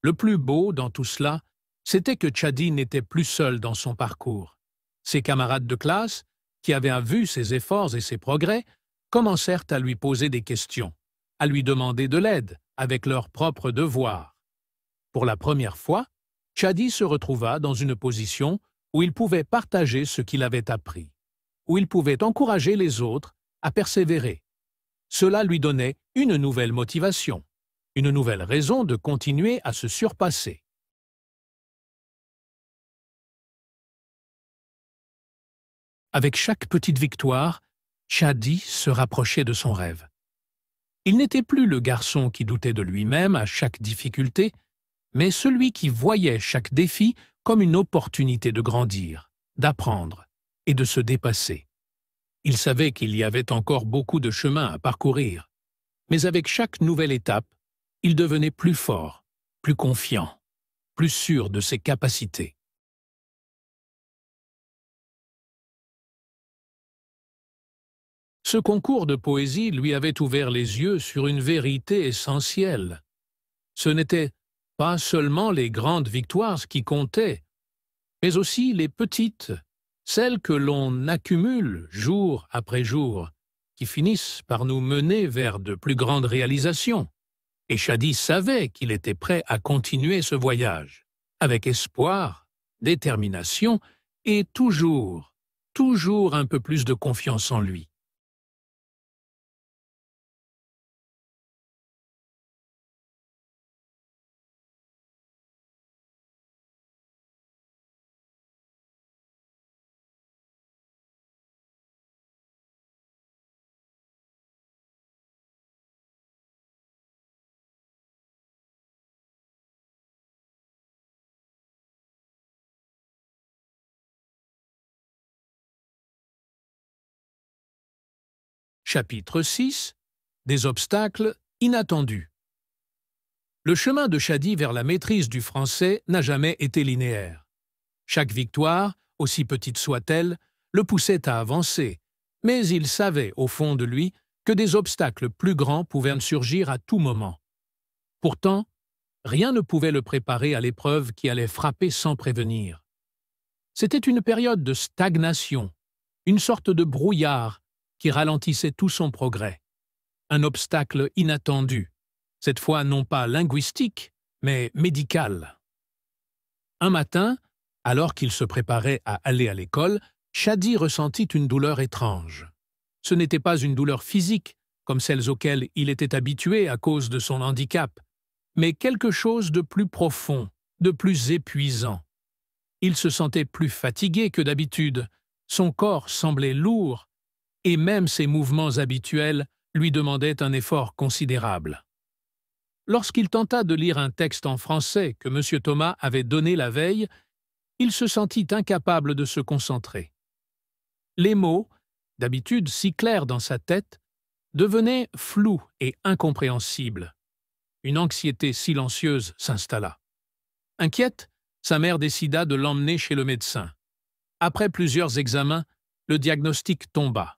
Le plus beau dans tout cela, c'était que Chadi n'était plus seul dans son parcours. Ses camarades de classe, qui avaient vu ses efforts et ses progrès, commencèrent à lui poser des questions, à lui demander de l'aide avec leurs propres devoirs. Pour la première fois, Chadi se retrouva dans une position où il pouvait partager ce qu'il avait appris, où il pouvait encourager les autres à persévérer. Cela lui donnait une nouvelle motivation, une nouvelle raison de continuer à se surpasser. Avec chaque petite victoire, Chadi se rapprochait de son rêve. Il n'était plus le garçon qui doutait de lui-même à chaque difficulté, mais celui qui voyait chaque défi comme une opportunité de grandir, d'apprendre et de se dépasser. Il savait qu'il y avait encore beaucoup de chemin à parcourir, mais avec chaque nouvelle étape, il devenait plus fort, plus confiant, plus sûr de ses capacités. Ce concours de poésie lui avait ouvert les yeux sur une vérité essentielle. Ce n'étaient pas seulement les grandes victoires qui comptaient, mais aussi les petites, celles que l'on accumule jour après jour, qui finissent par nous mener vers de plus grandes réalisations. Et Chadi savait qu'il était prêt à continuer ce voyage, avec espoir, détermination et toujours un peu plus de confiance en lui. Chapitre 6. Des obstacles inattendus. Le chemin de Chadi vers la maîtrise du français n'a jamais été linéaire. Chaque victoire, aussi petite soit-elle, le poussait à avancer, mais il savait au fond de lui que des obstacles plus grands pouvaient surgir à tout moment. Pourtant, rien ne pouvait le préparer à l'épreuve qui allait frapper sans prévenir. C'était une période de stagnation, une sorte de brouillard qui ralentissait tout son progrès. Un obstacle inattendu, cette fois non pas linguistique, mais médical. Un matin, alors qu'il se préparait à aller à l'école, Chadi ressentit une douleur étrange. Ce n'était pas une douleur physique, comme celles auxquelles il était habitué à cause de son handicap, mais quelque chose de plus profond, de plus épuisant. Il se sentait plus fatigué que d'habitude, son corps semblait lourd, et même ses mouvements habituels lui demandaient un effort considérable. Lorsqu'il tenta de lire un texte en français que M. Thomas avait donné la veille, il se sentit incapable de se concentrer. Les mots, d'habitude si clairs dans sa tête, devenaient flous et incompréhensibles. Une anxiété silencieuse s'installa. Inquiète, sa mère décida de l'emmener chez le médecin. Après plusieurs examens, le diagnostic tomba.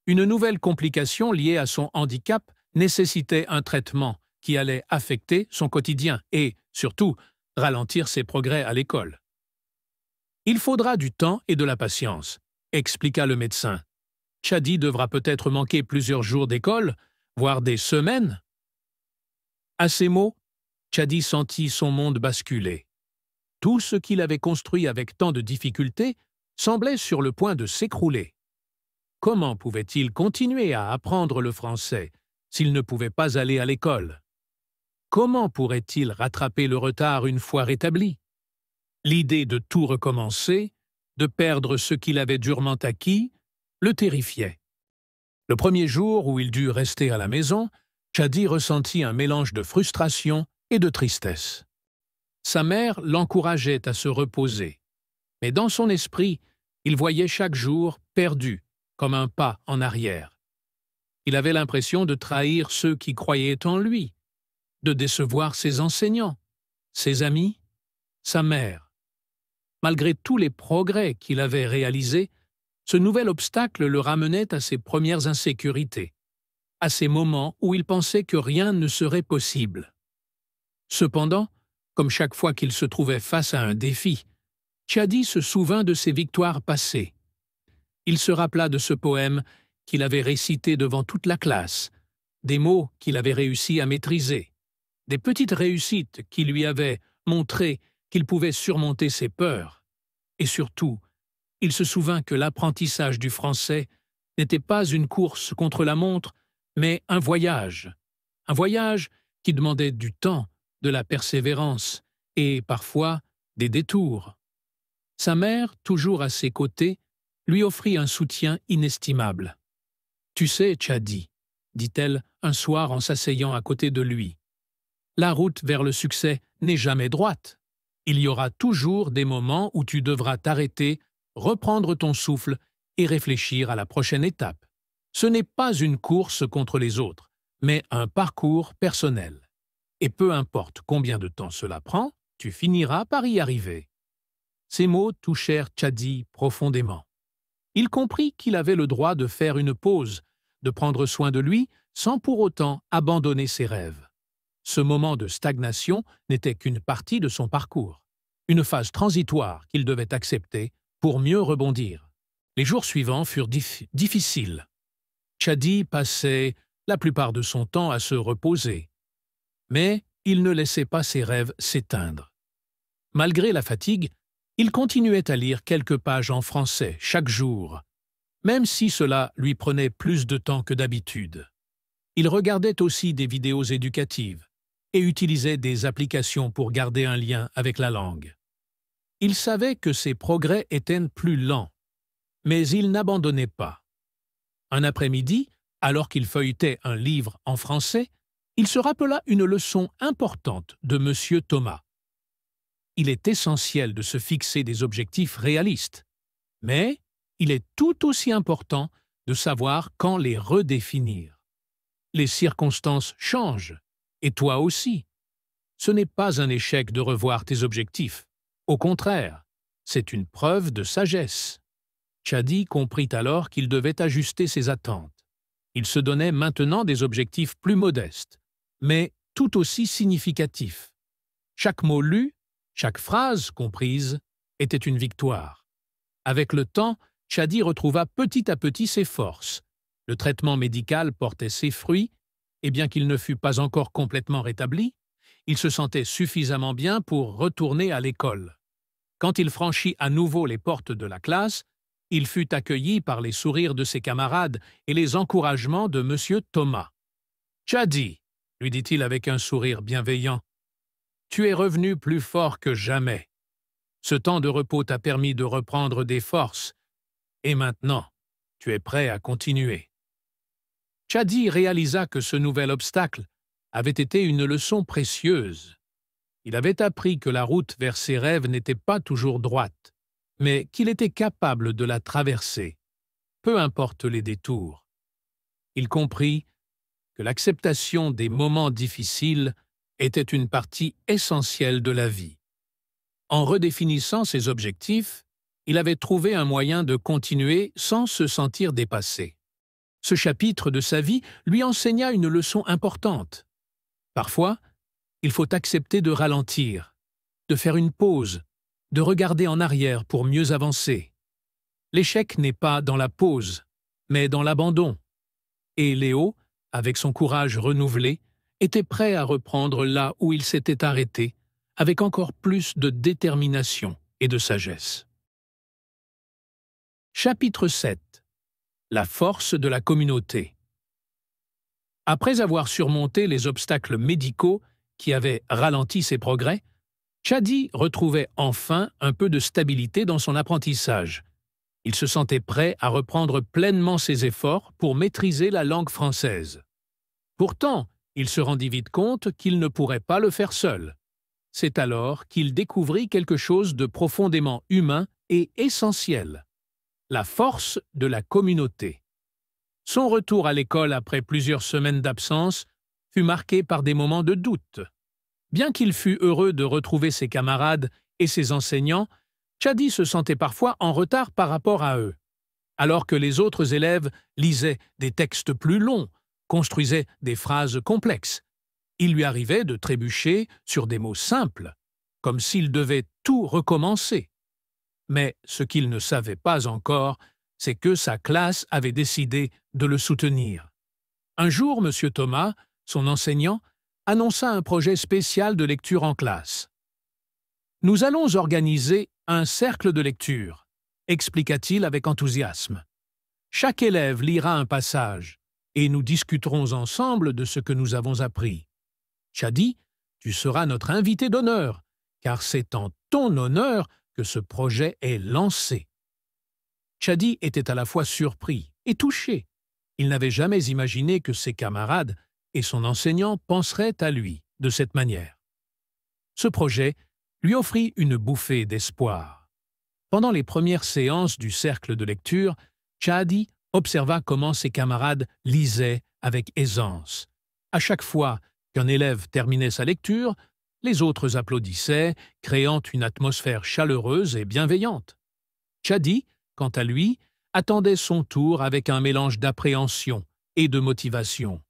Une nouvelle complication liée à son handicap nécessitait un traitement qui allait affecter son quotidien et, surtout, ralentir ses progrès à l'école. « Il faudra du temps et de la patience », expliqua le médecin. « Chadi devra peut-être manquer plusieurs jours d'école, voire des semaines. » À ces mots, Chadi sentit son monde basculer. Tout ce qu'il avait construit avec tant de difficultés semblait sur le point de s'écrouler. Comment pouvait-il continuer à apprendre le français s'il ne pouvait pas aller à l'école? Comment pourrait-il rattraper le retard une fois rétabli? L'idée de tout recommencer, de perdre ce qu'il avait durement acquis, le terrifiait. Le premier jour où il dut rester à la maison, Chadi ressentit un mélange de frustration et de tristesse. Sa mère l'encourageait à se reposer, mais dans son esprit, il voyait chaque jour perdu, comme un pas en arrière. Il avait l'impression de trahir ceux qui croyaient en lui. de décevoir ses enseignants, ses amis, sa mère. Malgré tous les progrès qu'il avait réalisés, ce nouvel obstacle le ramenait à ses premières insécurités, à ces moments où il pensait que rien ne serait possible. Cependant, comme chaque fois qu'il se trouvait face à un défi, Tchadi se souvint de ses victoires passées. Il se rappela de ce poème qu'il avait récité devant toute la classe, des mots qu'il avait réussi à maîtriser, des petites réussites qui lui avaient montré qu'il pouvait surmonter ses peurs. Et surtout, il se souvint que l'apprentissage du français n'était pas une course contre la montre, mais un voyage qui demandait du temps, de la persévérance et parfois des détours. Sa mère, toujours à ses côtés, lui offrit un soutien inestimable. « Tu sais, Tchadi, » dit-elle un soir en s'asseyant à côté de lui, « la route vers le succès n'est jamais droite. Il y aura toujours des moments où tu devras t'arrêter, reprendre ton souffle et réfléchir à la prochaine étape. Ce n'est pas une course contre les autres, mais un parcours personnel. Et peu importe combien de temps cela prend, tu finiras par y arriver. » Ces mots touchèrent Tchadi profondément. Il comprit qu'il avait le droit de faire une pause, de prendre soin de lui sans pour autant abandonner ses rêves. Ce moment de stagnation n'était qu'une partie de son parcours, une phase transitoire qu'il devait accepter pour mieux rebondir. Les jours suivants furent difficiles. Tchadi passait la plupart de son temps à se reposer. Mais il ne laissait pas ses rêves s'éteindre. Malgré la fatigue, il continuait à lire quelques pages en français chaque jour, même si cela lui prenait plus de temps que d'habitude. Il regardait aussi des vidéos éducatives et utilisait des applications pour garder un lien avec la langue. Il savait que ses progrès étaient plus lents, mais il n'abandonnait pas. Un après-midi, alors qu'il feuilletait un livre en français, il se rappela une leçon importante de M. Thomas. Il est essentiel de se fixer des objectifs réalistes, mais il est tout aussi important de savoir quand les redéfinir. Les circonstances changent, et toi aussi. Ce n'est pas un échec de revoir tes objectifs. Au contraire, c'est une preuve de sagesse. Tchadi comprit alors qu'il devait ajuster ses attentes. Il se donnait maintenant des objectifs plus modestes, mais tout aussi significatifs. Chaque mot lu, chaque phrase comprise, était une victoire. Avec le temps, Tchadi retrouva petit à petit ses forces. Le traitement médical portait ses fruits, et bien qu'il ne fût pas encore complètement rétabli, il se sentait suffisamment bien pour retourner à l'école. Quand il franchit à nouveau les portes de la classe, il fut accueilli par les sourires de ses camarades et les encouragements de M. Thomas. « Tchadi, » lui dit-il avec un sourire bienveillant, « tu es revenu plus fort que jamais. Ce temps de repos t'a permis de reprendre des forces, et maintenant, tu es prêt à continuer. » Tchadi réalisa que ce nouvel obstacle avait été une leçon précieuse. Il avait appris que la route vers ses rêves n'était pas toujours droite, mais qu'il était capable de la traverser, peu importe les détours. Il comprit que l'acceptation des moments difficiles était une partie essentielle de la vie. En redéfinissant ses objectifs, il avait trouvé un moyen de continuer sans se sentir dépassé. Ce chapitre de sa vie lui enseigna une leçon importante. Parfois, il faut accepter de ralentir, de faire une pause, de regarder en arrière pour mieux avancer. L'échec n'est pas dans la pause, mais dans l'abandon. Et Léo, avec son courage renouvelé, était prêt à reprendre là où il s'était arrêté, avec encore plus de détermination et de sagesse. Chapitre 7. La force de la communauté. Après avoir surmonté les obstacles médicaux qui avaient ralenti ses progrès, Tchadi retrouvait enfin un peu de stabilité dans son apprentissage. Il se sentait prêt à reprendre pleinement ses efforts pour maîtriser la langue française. Pourtant, il se rendit vite compte qu'il ne pourrait pas le faire seul. C'est alors qu'il découvrit quelque chose de profondément humain et essentiel: la force de la communauté. Son retour à l'école après plusieurs semaines d'absence fut marqué par des moments de doute. Bien qu'il fût heureux de retrouver ses camarades et ses enseignants, Chadi se sentait parfois en retard par rapport à eux. Alors que les autres élèves lisaient des textes plus longs, construisaient des phrases complexes, il lui arrivait de trébucher sur des mots simples, comme s'il devait tout recommencer. Mais ce qu'il ne savait pas encore, c'est que sa classe avait décidé de le soutenir. Un jour, M. Thomas, son enseignant, annonça un projet spécial de lecture en classe. « Nous allons organiser un cercle de lecture », expliqua-t-il avec enthousiasme. « Chaque élève lira un passage, et nous discuterons ensemble de ce que nous avons appris. Chadi, tu seras notre invité d'honneur, car c'est en ton honneur que ce projet est lancé. » Chadi était à la fois surpris et touché. Il n'avait jamais imaginé que ses camarades et son enseignant penseraient à lui de cette manière. Ce projet lui offrit une bouffée d'espoir. Pendant les premières séances du cercle de lecture, Chadi observa comment ses camarades lisaient avec aisance. À chaque fois qu'un élève terminait sa lecture, les autres applaudissaient, créant une atmosphère chaleureuse et bienveillante. Chadi, quant à lui, attendait son tour avec un mélange d'appréhension et de motivation.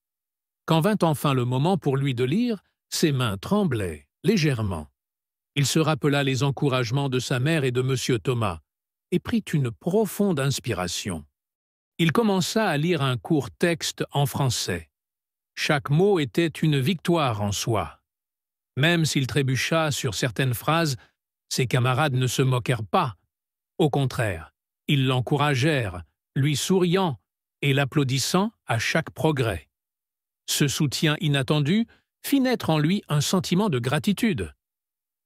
Quand vint enfin le moment pour lui de lire, ses mains tremblaient légèrement. Il se rappela les encouragements de sa mère et de M. Thomas et prit une profonde inspiration. Il commença à lire un court texte en français. Chaque mot était une victoire en soi. Même s'il trébucha sur certaines phrases, ses camarades ne se moquèrent pas. Au contraire, ils l'encouragèrent, lui souriant et l'applaudissant à chaque progrès. Ce soutien inattendu fit naître en lui un sentiment de gratitude.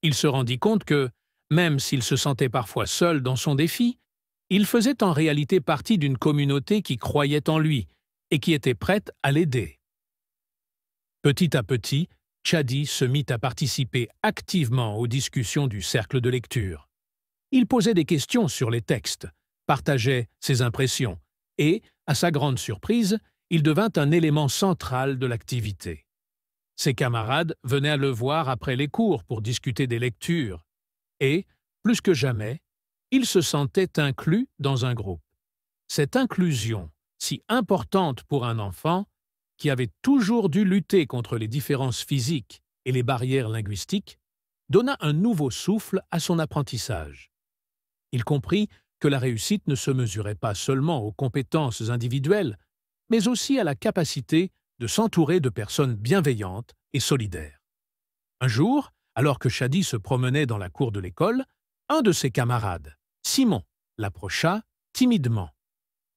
Il se rendit compte que, même s'il se sentait parfois seul dans son défi, il faisait en réalité partie d'une communauté qui croyait en lui et qui était prête à l'aider. Petit à petit, Chadi se mit à participer activement aux discussions du cercle de lecture. Il posait des questions sur les textes, partageait ses impressions et, à sa grande surprise, il devint un élément central de l'activité. Ses camarades venaient à le voir après les cours pour discuter des lectures et, plus que jamais, il se sentait inclus dans un groupe. Cette inclusion, si importante pour un enfant, qui avait toujours dû lutter contre les différences physiques et les barrières linguistiques, donna un nouveau souffle à son apprentissage. Il comprit que la réussite ne se mesurait pas seulement aux compétences individuelles, mais aussi à la capacité de s'entourer de personnes bienveillantes et solidaires. Un jour, alors que Chadi se promenait dans la cour de l'école, un de ses camarades, Simon, l'approcha timidement.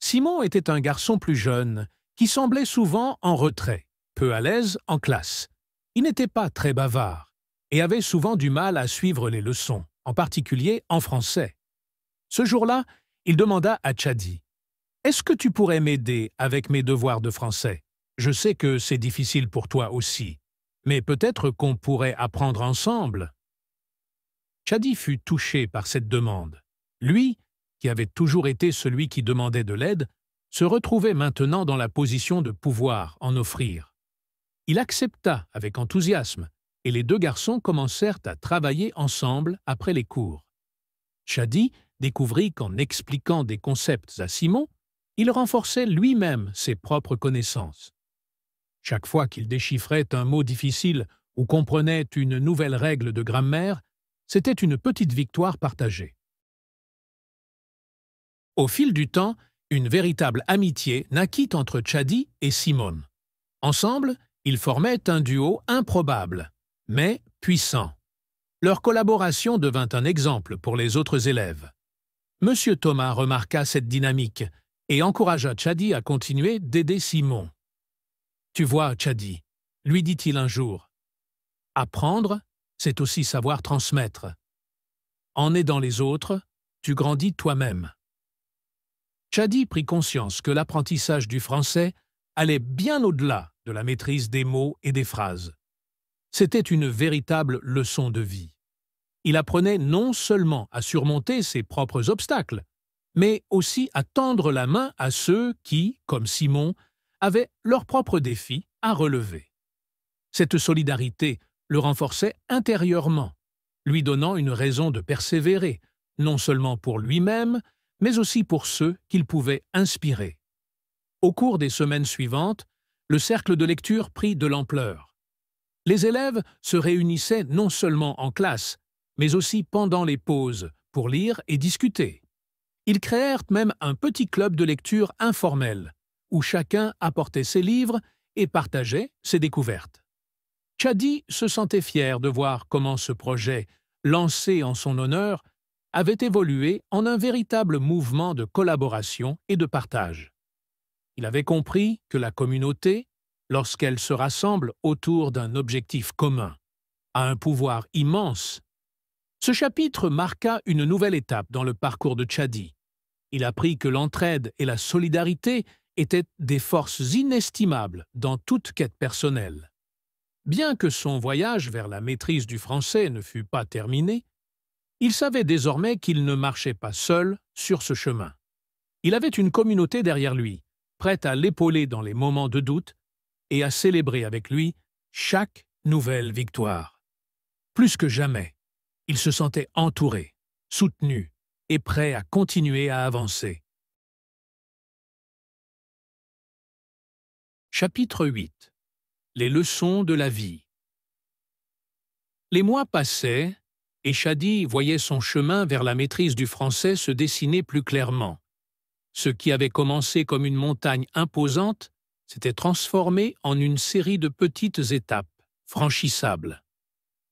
Simon était un garçon plus jeune, qui semblait souvent en retrait, peu à l'aise en classe. Il n'était pas très bavard et avait souvent du mal à suivre les leçons, en particulier en français. Ce jour-là, il demanda à Chadi « Est-ce que tu pourrais m'aider avec mes devoirs de français? Je sais que c'est difficile pour toi aussi, mais peut-être qu'on pourrait apprendre ensemble. » Chadi fut touché par cette demande. Lui, qui avait toujours été celui qui demandait de l'aide, se retrouvait maintenant dans la position de pouvoir en offrir. Il accepta avec enthousiasme, et les deux garçons commencèrent à travailler ensemble après les cours. Chadi découvrit qu'en expliquant des concepts à Simon, il renforçait lui-même ses propres connaissances. Chaque fois qu'il déchiffrait un mot difficile ou comprenait une nouvelle règle de grammaire, c'était une petite victoire partagée. Au fil du temps, une véritable amitié naquit entre Chadi et Simone. Ensemble, ils formaient un duo improbable, mais puissant. Leur collaboration devint un exemple pour les autres élèves. Monsieur Thomas remarqua cette dynamique et encouragea Chadi à continuer d'aider Simon. « Tu vois, Chadi, lui dit-il un jour, apprendre, c'est aussi savoir transmettre. En aidant les autres, tu grandis toi-même. » Chadi prit conscience que l'apprentissage du français allait bien au-delà de la maîtrise des mots et des phrases. C'était une véritable leçon de vie. Il apprenait non seulement à surmonter ses propres obstacles, mais aussi à tendre la main à ceux qui, comme Simon, avaient leurs propres défis à relever. Cette solidarité le renforçait intérieurement, lui donnant une raison de persévérer, non seulement pour lui-même, mais aussi pour ceux qu'il pouvait inspirer. Au cours des semaines suivantes, le cercle de lecture prit de l'ampleur. Les élèves se réunissaient non seulement en classe, mais aussi pendant les pauses, pour lire et discuter. Ils créèrent même un petit club de lecture informel, où chacun apportait ses livres et partageait ses découvertes. Tchadi se sentait fier de voir comment ce projet, lancé en son honneur, avait évolué en un véritable mouvement de collaboration et de partage. Il avait compris que la communauté, lorsqu'elle se rassemble autour d'un objectif commun, a un pouvoir immense. Ce chapitre marqua une nouvelle étape dans le parcours de Tchadi. Il apprit que l'entraide et la solidarité étaient des forces inestimables dans toute quête personnelle. Bien que son voyage vers la maîtrise du français ne fût pas terminé, il savait désormais qu'il ne marchait pas seul sur ce chemin. Il avait une communauté derrière lui, prête à l'épauler dans les moments de doute et à célébrer avec lui chaque nouvelle victoire. Plus que jamais, il se sentait entouré, soutenu et prêt à continuer à avancer. Chapitre 8. Les leçons de la vie. Les mois passaient, et Tchadi voyait son chemin vers la maîtrise du français se dessiner plus clairement. Ce qui avait commencé comme une montagne imposante s'était transformé en une série de petites étapes, franchissables.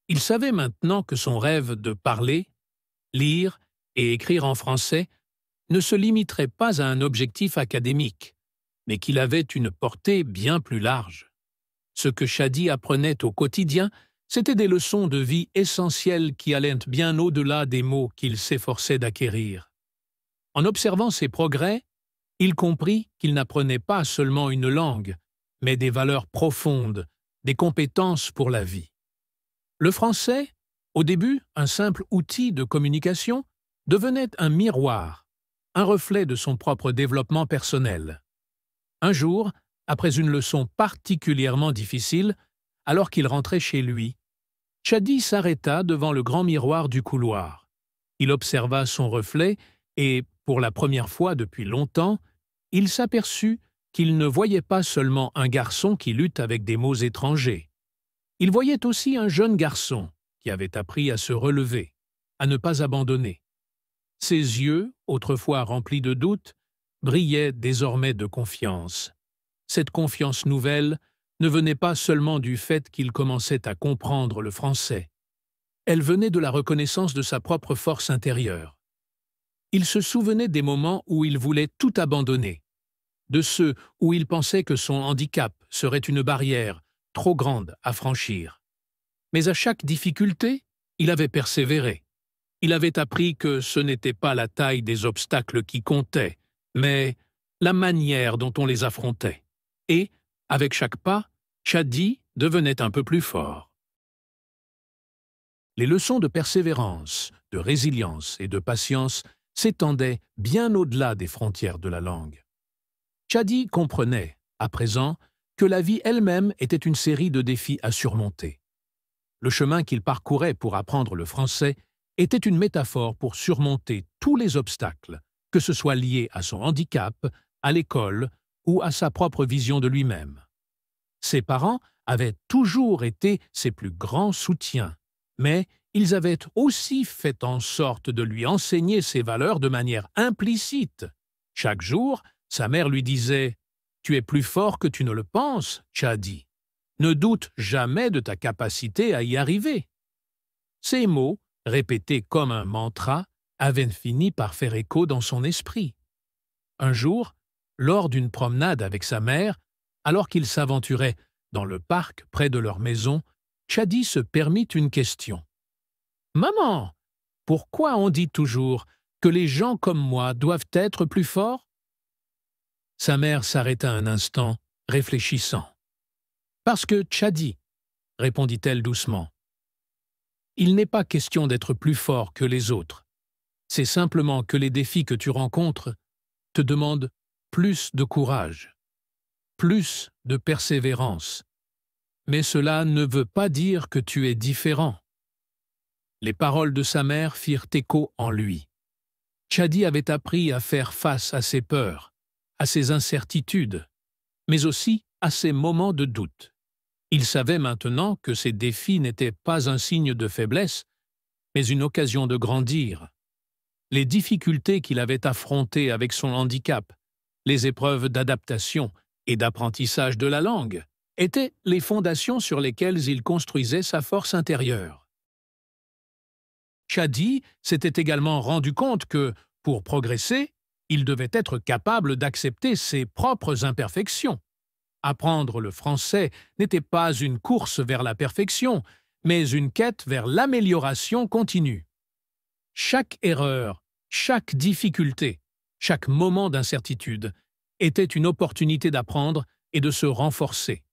Il savait maintenant que son rêve de parler, lire et écrire en français ne se limiterait pas à un objectif académique, mais qu'il avait une portée bien plus large. Ce que Tchadi apprenait au quotidien, c'étaient des leçons de vie essentielles qui allaient bien au-delà des mots qu'il s'efforçait d'acquérir. En observant ses progrès, il comprit qu'il n'apprenait pas seulement une langue, mais des valeurs profondes, des compétences pour la vie. Le français, au début un simple outil de communication, devenait un miroir, un reflet de son propre développement personnel. Un jour, après une leçon particulièrement difficile, alors qu'il rentrait chez lui, Tchadi s'arrêta devant le grand miroir du couloir. Il observa son reflet et, pour la première fois depuis longtemps, il s'aperçut qu'il ne voyait pas seulement un garçon qui lutte avec des mots étrangers. Il voyait aussi un jeune garçon qui avait appris à se relever, à ne pas abandonner. Ses yeux, autrefois remplis de doute, brillaient désormais de confiance. Cette confiance nouvelle ne venait pas seulement du fait qu'il commençait à comprendre le français. Elle venait de la reconnaissance de sa propre force intérieure. Il se souvenait des moments où il voulait tout abandonner, de ceux où il pensait que son handicap serait une barrière trop grande à franchir. Mais à chaque difficulté, il avait persévéré. Il avait appris que ce n'était pas la taille des obstacles qui comptait, mais la manière dont on les affrontait. Et, avec chaque pas, Tchadi devenait un peu plus fort. Les leçons de persévérance, de résilience et de patience s'étendaient bien au-delà des frontières de la langue. Tchadi comprenait, à présent, que la vie elle-même était une série de défis à surmonter. Le chemin qu'il parcourait pour apprendre le français était une métaphore pour surmonter tous les obstacles, que ce soit lié à son handicap, à l'école ou à sa propre vision de lui-même. Ses parents avaient toujours été ses plus grands soutiens, mais ils avaient aussi fait en sorte de lui enseigner ces valeurs de manière implicite. Chaque jour, sa mère lui disait « Tu es plus fort que tu ne le penses, Tchadi. Ne doute jamais de ta capacité à y arriver. » Ces mots, répétés comme un mantra, avaient fini par faire écho dans son esprit. Un jour, lors d'une promenade avec sa mère, alors qu'ils s'aventuraient dans le parc près de leur maison, Tchadi se permit une question. « Maman, pourquoi on dit toujours que les gens comme moi doivent être plus forts ?» Sa mère s'arrêta un instant, réfléchissant. « Parce que Tchadi, » répondit-elle doucement. « Il n'est pas question d'être plus fort que les autres. C'est simplement que les défis que tu rencontres te demandent plus de courage, plus de persévérance. mais cela ne veut pas dire que tu es différent. » Les paroles de sa mère firent écho en lui. Chadi avait appris à faire face à ses peurs, à ses incertitudes, mais aussi à ses moments de doute. Il savait maintenant que ces défis n'étaient pas un signe de faiblesse, mais une occasion de grandir. Les difficultés qu'il avait affrontées avec son handicap, les épreuves d'adaptation et d'apprentissage de la langue, étaient les fondations sur lesquelles il construisait sa force intérieure. Chadi s'était également rendu compte que, pour progresser, il devait être capable d'accepter ses propres imperfections. Apprendre le français n'était pas une course vers la perfection, mais une quête vers l'amélioration continue. Chaque erreur, chaque difficulté, chaque moment d'incertitude était une opportunité d'apprendre et de se renforcer.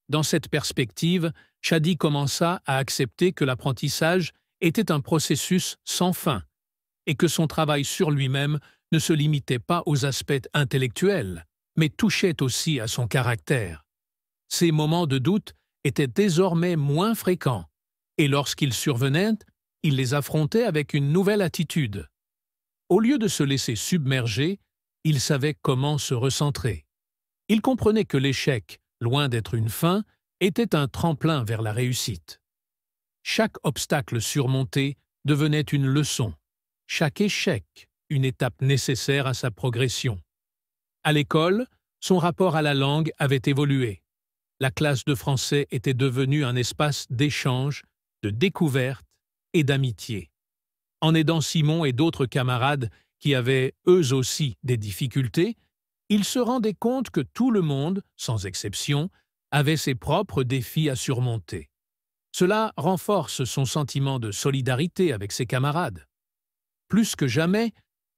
Dans cette perspective, Chadi commença à accepter que l'apprentissage était un processus sans fin et que son travail sur lui-même ne se limitait pas aux aspects intellectuels, mais touchait aussi à son caractère. Ces moments de doute étaient désormais moins fréquents, et lorsqu'ils survenaient, il les affrontait avec une nouvelle attitude. Au lieu de se laisser submerger, il savait comment se recentrer. Il comprenait que l'échec, loin d'être une fin, était un tremplin vers la réussite. Chaque obstacle surmonté devenait une leçon, chaque échec une étape nécessaire à sa progression. À l'école, son rapport à la langue avait évolué. La classe de français était devenue un espace d'échange, de découverte et d'amitié. En aidant Simon et d'autres camarades qui avaient eux aussi des difficultés, il se rendait compte que tout le monde, sans exception, avait ses propres défis à surmonter. Cela renforce son sentiment de solidarité avec ses camarades. Plus que jamais,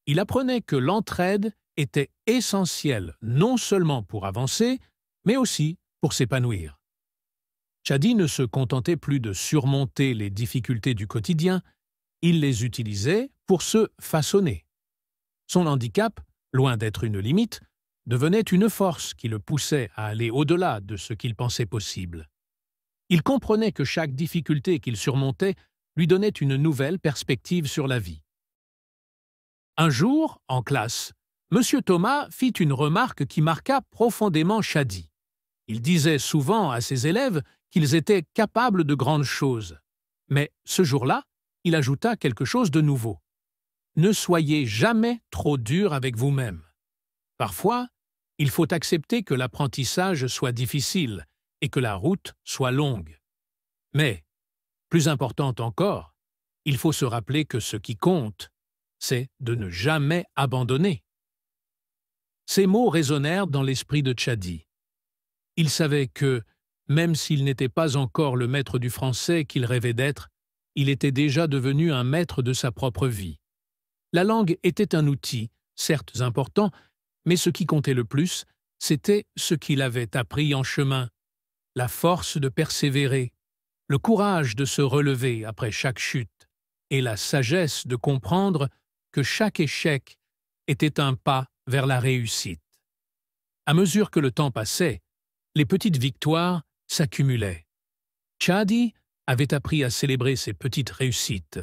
il apprenait que l'entraide était essentielle non seulement pour avancer, mais aussi pour s'épanouir. Chadi ne se contentait plus de surmonter les difficultés du quotidien, il les utilisait pour se façonner. Son handicap, loin d'être une limite, devenait une force qui le poussait à aller au-delà de ce qu'il pensait possible. Il comprenait que chaque difficulté qu'il surmontait lui donnait une nouvelle perspective sur la vie. Un jour, en classe, M. Thomas fit une remarque qui marqua profondément Chadi. Il disait souvent à ses élèves qu'ils étaient capables de grandes choses. Mais ce jour-là, il ajouta quelque chose de nouveau. Ne soyez jamais trop dur avec vous-même. Parfois, il faut accepter que l'apprentissage soit difficile et que la route soit longue. Mais, plus important encore, il faut se rappeler que ce qui compte, c'est de ne jamais abandonner. Ces mots résonnèrent dans l'esprit de Chadi. Il savait que, même s'il n'était pas encore le maître du français qu'il rêvait d'être, il était déjà devenu un maître de sa propre vie. La langue était un outil, certes important, mais ce qui comptait le plus, c'était ce qu'il avait appris en chemin, la force de persévérer, le courage de se relever après chaque chute, et la sagesse de comprendre que chaque échec était un pas vers la réussite. À mesure que le temps passait, les petites victoires s'accumulaient. Chadi avait appris à célébrer ces petites réussites,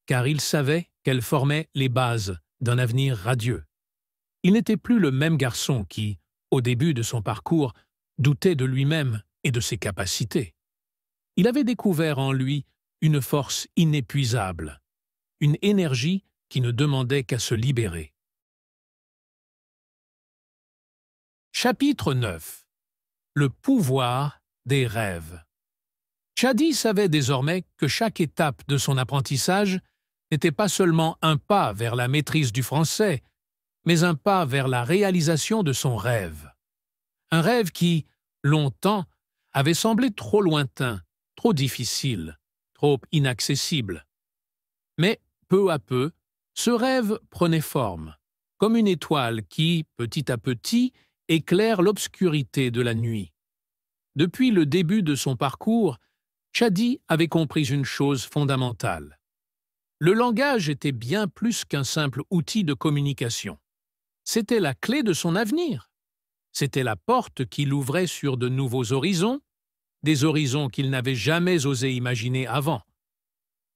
car il savait qu'elles formaient les bases d'un avenir radieux. Il n'était plus le même garçon qui, au début de son parcours, doutait de lui-même et de ses capacités. Il avait découvert en lui une force inépuisable, une énergie qui ne demandait qu'à se libérer. Chapitre 9. Le pouvoir des rêves. Chadi savait désormais que chaque étape de son apprentissage n'était pas seulement un pas vers la maîtrise du français, mais un pas vers la réalisation de son rêve. Un rêve qui, longtemps, avait semblé trop lointain, trop difficile, trop inaccessible. Mais, peu à peu, ce rêve prenait forme, comme une étoile qui, petit à petit, éclaire l'obscurité de la nuit. Depuis le début de son parcours, Chadi avait compris une chose fondamentale. Le langage était bien plus qu'un simple outil de communication. C'était la clé de son avenir. C'était la porte qui l'ouvrait sur de nouveaux horizons, des horizons qu'il n'avait jamais osé imaginer avant.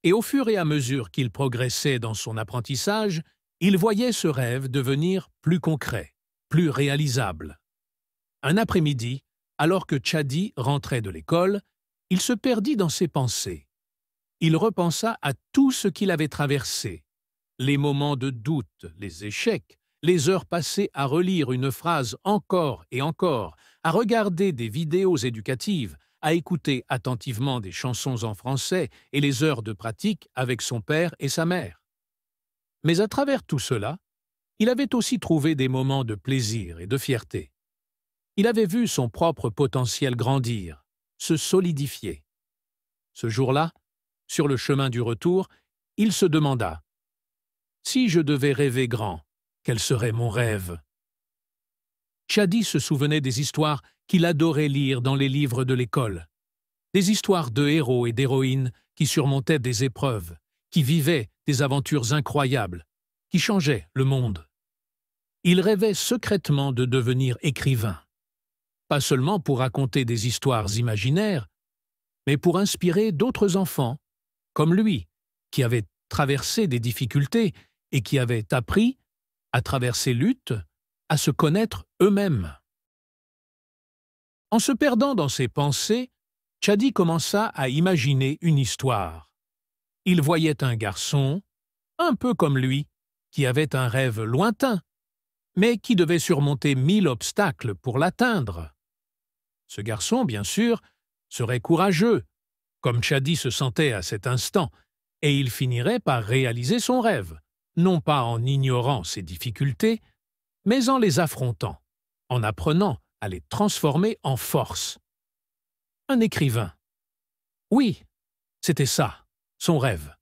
Et au fur et à mesure qu'il progressait dans son apprentissage, il voyait ce rêve devenir plus concret, plus réalisable. Un après-midi, alors que Chadi rentrait de l'école, il se perdit dans ses pensées. Il repensa à tout ce qu'il avait traversé, les moments de doute, les échecs, les heures passées à relire une phrase encore et encore, à regarder des vidéos éducatives, à écouter attentivement des chansons en français et les heures de pratique avec son père et sa mère. Mais à travers tout cela, il avait aussi trouvé des moments de plaisir et de fierté. Il avait vu son propre potentiel grandir, se solidifier. Ce jour-là, sur le chemin du retour, il se demanda « Si je devais rêver grand, quel serait mon rêve ?» Chadi se souvenait des histoires qu'il adorait lire dans les livres de l'école. Des histoires de héros et d'héroïnes qui surmontaient des épreuves, qui vivaient des aventures incroyables, qui changeaient le monde. Il rêvait secrètement de devenir écrivain. Pas seulement pour raconter des histoires imaginaires, mais pour inspirer d'autres enfants, comme lui, qui avaient traversé des difficultés et qui avaient appris, à travers ces luttes, à se connaître eux-mêmes. En se perdant dans ses pensées, Chadi commença à imaginer une histoire. Il voyait un garçon, un peu comme lui, qui avait un rêve lointain, mais qui devait surmonter 1000 obstacles pour l'atteindre. Ce garçon, bien sûr, serait courageux, comme Chadi se sentait à cet instant, et il finirait par réaliser son rêve, non pas en ignorant ses difficultés, mais en les affrontant, en apprenant à les transformer en force. Un écrivain. Oui, c'était ça, son rêve.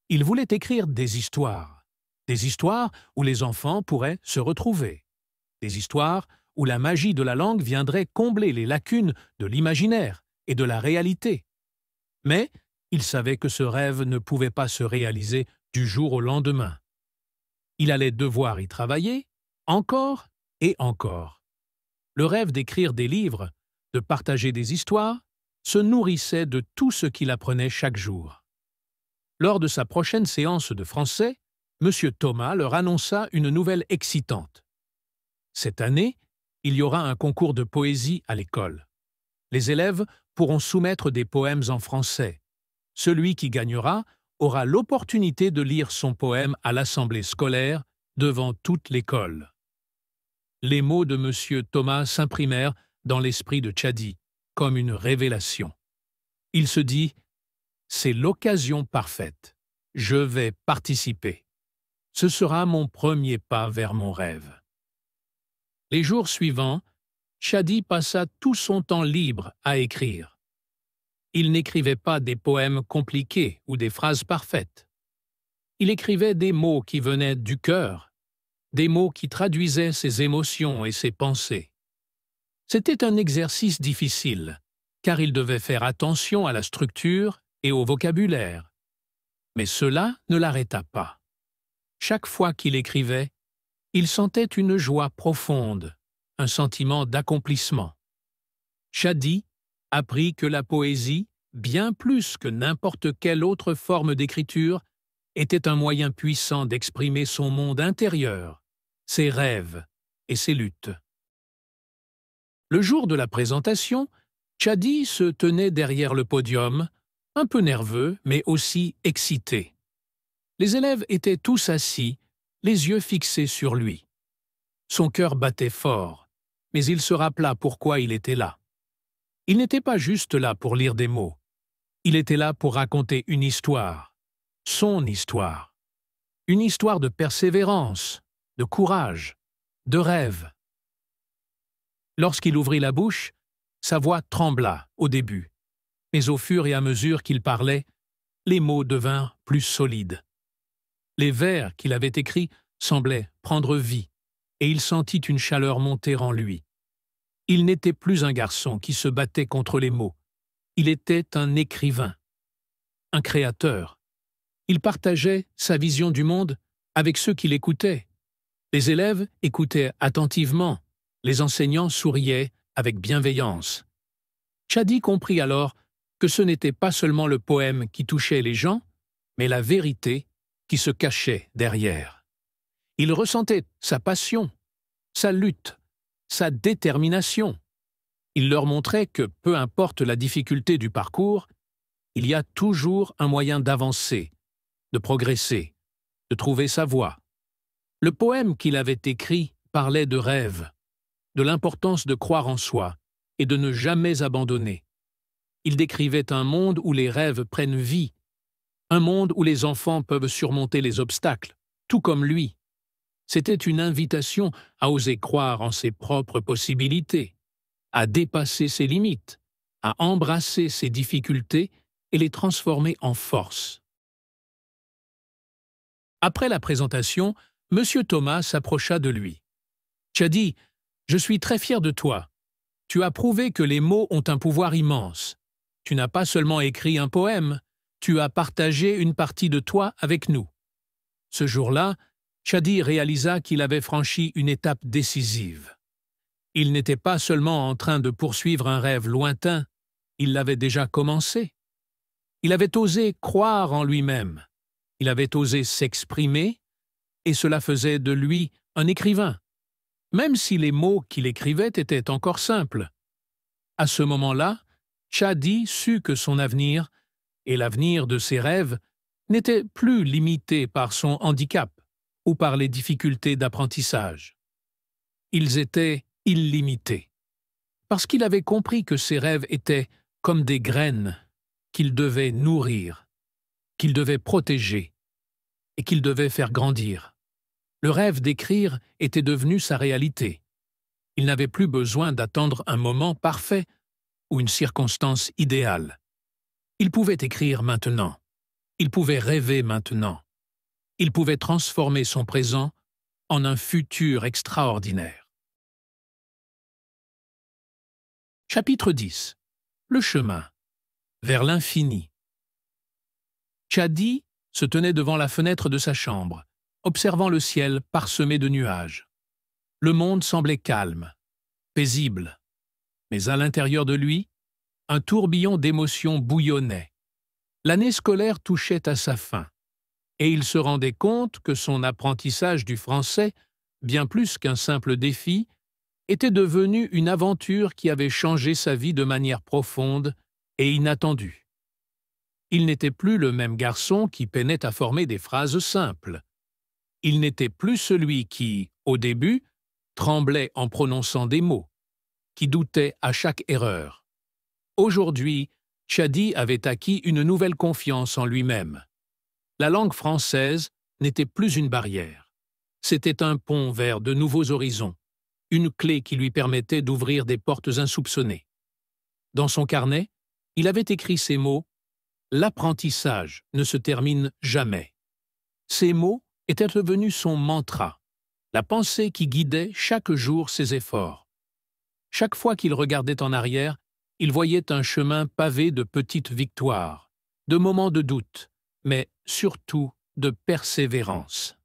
Il voulait écrire des histoires où les enfants pourraient se retrouver, des histoires où la magie de la langue viendrait combler les lacunes de l'imaginaire et de la réalité. Mais il savait que ce rêve ne pouvait pas se réaliser du jour au lendemain. Il allait devoir y travailler, encore et encore. Le rêve d'écrire des livres, de partager des histoires, se nourrissait de tout ce qu'il apprenait chaque jour. Lors de sa prochaine séance de français, M. Thomas leur annonça une nouvelle excitante. Cette année, il y aura un concours de poésie à l'école. Les élèves pourront soumettre des poèmes en français. Celui qui gagnera aura l'opportunité de lire son poème à l'assemblée scolaire devant toute l'école. Les mots de M. Thomas s'imprimèrent dans l'esprit de Chadi, comme une révélation. Il se dit « C'est l'occasion parfaite. Je vais participer. Ce sera mon premier pas vers mon rêve. » Les jours suivants, Chadi passa tout son temps libre à écrire. Il n'écrivait pas des poèmes compliqués ou des phrases parfaites. Il écrivait des mots qui venaient du cœur, des mots qui traduisaient ses émotions et ses pensées. C'était un exercice difficile, car il devait faire attention à la structure et au vocabulaire. Mais cela ne l'arrêta pas. Chaque fois qu'il écrivait, il sentait une joie profonde, un sentiment d'accomplissement. Chadi apprit que la poésie, bien plus que n'importe quelle autre forme d'écriture, était un moyen puissant d'exprimer son monde intérieur, ses rêves et ses luttes. Le jour de la présentation, Chadi se tenait derrière le podium, un peu nerveux, mais aussi excité. Les élèves étaient tous assis, les yeux fixés sur lui. Son cœur battait fort, mais il se rappela pourquoi il était là. Il n'était pas juste là pour lire des mots. Il était là pour raconter une histoire, son histoire. Une histoire de persévérance, de courage, de rêve. Lorsqu'il ouvrit la bouche, sa voix trembla au début, mais au fur et à mesure qu'il parlait, les mots devinrent plus solides. Les vers qu'il avait écrits semblaient prendre vie, et il sentit une chaleur monter en lui. Il n'était plus un garçon qui se battait contre les mots. Il était un écrivain, un créateur. Il partageait sa vision du monde avec ceux qui l'écoutaient. Les élèves écoutaient attentivement, les enseignants souriaient avec bienveillance. Chadi comprit alors que ce n'était pas seulement le poème qui touchait les gens, mais la vérité qui se cachait derrière. Il ressentait sa passion, sa lutte, sa détermination. Il leur montrait que, peu importe la difficulté du parcours, il y a toujours un moyen d'avancer, de progresser, de trouver sa voie. Le poème qu'il avait écrit parlait de rêve, de l'importance de croire en soi et de ne jamais abandonner. Il décrivait un monde où les rêves prennent vie, un monde où les enfants peuvent surmonter les obstacles, tout comme lui. C'était une invitation à oser croire en ses propres possibilités, à dépasser ses limites, à embrasser ses difficultés et les transformer en force. Après la présentation, M. Thomas s'approcha de lui. « Chadi, je suis très fier de toi. Tu as prouvé que les mots ont un pouvoir immense. Tu n'as pas seulement écrit un poème, tu as partagé une partie de toi avec nous. » Ce jour-là, Chadi réalisa qu'il avait franchi une étape décisive. Il n'était pas seulement en train de poursuivre un rêve lointain, il l'avait déjà commencé. Il avait osé croire en lui-même, il avait osé s'exprimer, et cela faisait de lui un écrivain, même si les mots qu'il écrivait étaient encore simples. À ce moment-là, Chadi sut que son avenir, et l'avenir de ses rêves, n'était plus limité par son handicap ou par les difficultés d'apprentissage. Ils étaient illimités, parce qu'il avait compris que ses rêves étaient comme des graines qu'il devait nourrir, qu'il devait protéger et qu'il devait faire grandir. Le rêve d'écrire était devenu sa réalité. Il n'avait plus besoin d'attendre un moment parfait ou une circonstance idéale. Il pouvait écrire maintenant. Il pouvait rêver maintenant. Il pouvait transformer son présent en un futur extraordinaire. Chapitre 10. Le chemin. Vers l'infini. Chadi se tenait devant la fenêtre de sa chambre, observant le ciel parsemé de nuages. Le monde semblait calme, paisible, mais à l'intérieur de lui, un tourbillon d'émotions bouillonnait. L'année scolaire touchait à sa fin, et il se rendait compte que son apprentissage du français, bien plus qu'un simple défi, était devenu une aventure qui avait changé sa vie de manière profonde et inattendue. Il n'était plus le même garçon qui peinait à former des phrases simples. Il n'était plus celui qui, au début, tremblait en prononçant des mots, qui doutait à chaque erreur. Aujourd'hui, Chadi avait acquis une nouvelle confiance en lui-même. La langue française n'était plus une barrière. C'était un pont vers de nouveaux horizons, une clé qui lui permettait d'ouvrir des portes insoupçonnées. Dans son carnet, il avait écrit ces mots « L'apprentissage ne se termine jamais ». Ces mots étaient devenus son mantra, la pensée qui guidait chaque jour ses efforts. Chaque fois qu'il regardait en arrière, il voyait un chemin pavé de petites victoires, de moments de doute, mais surtout de persévérance.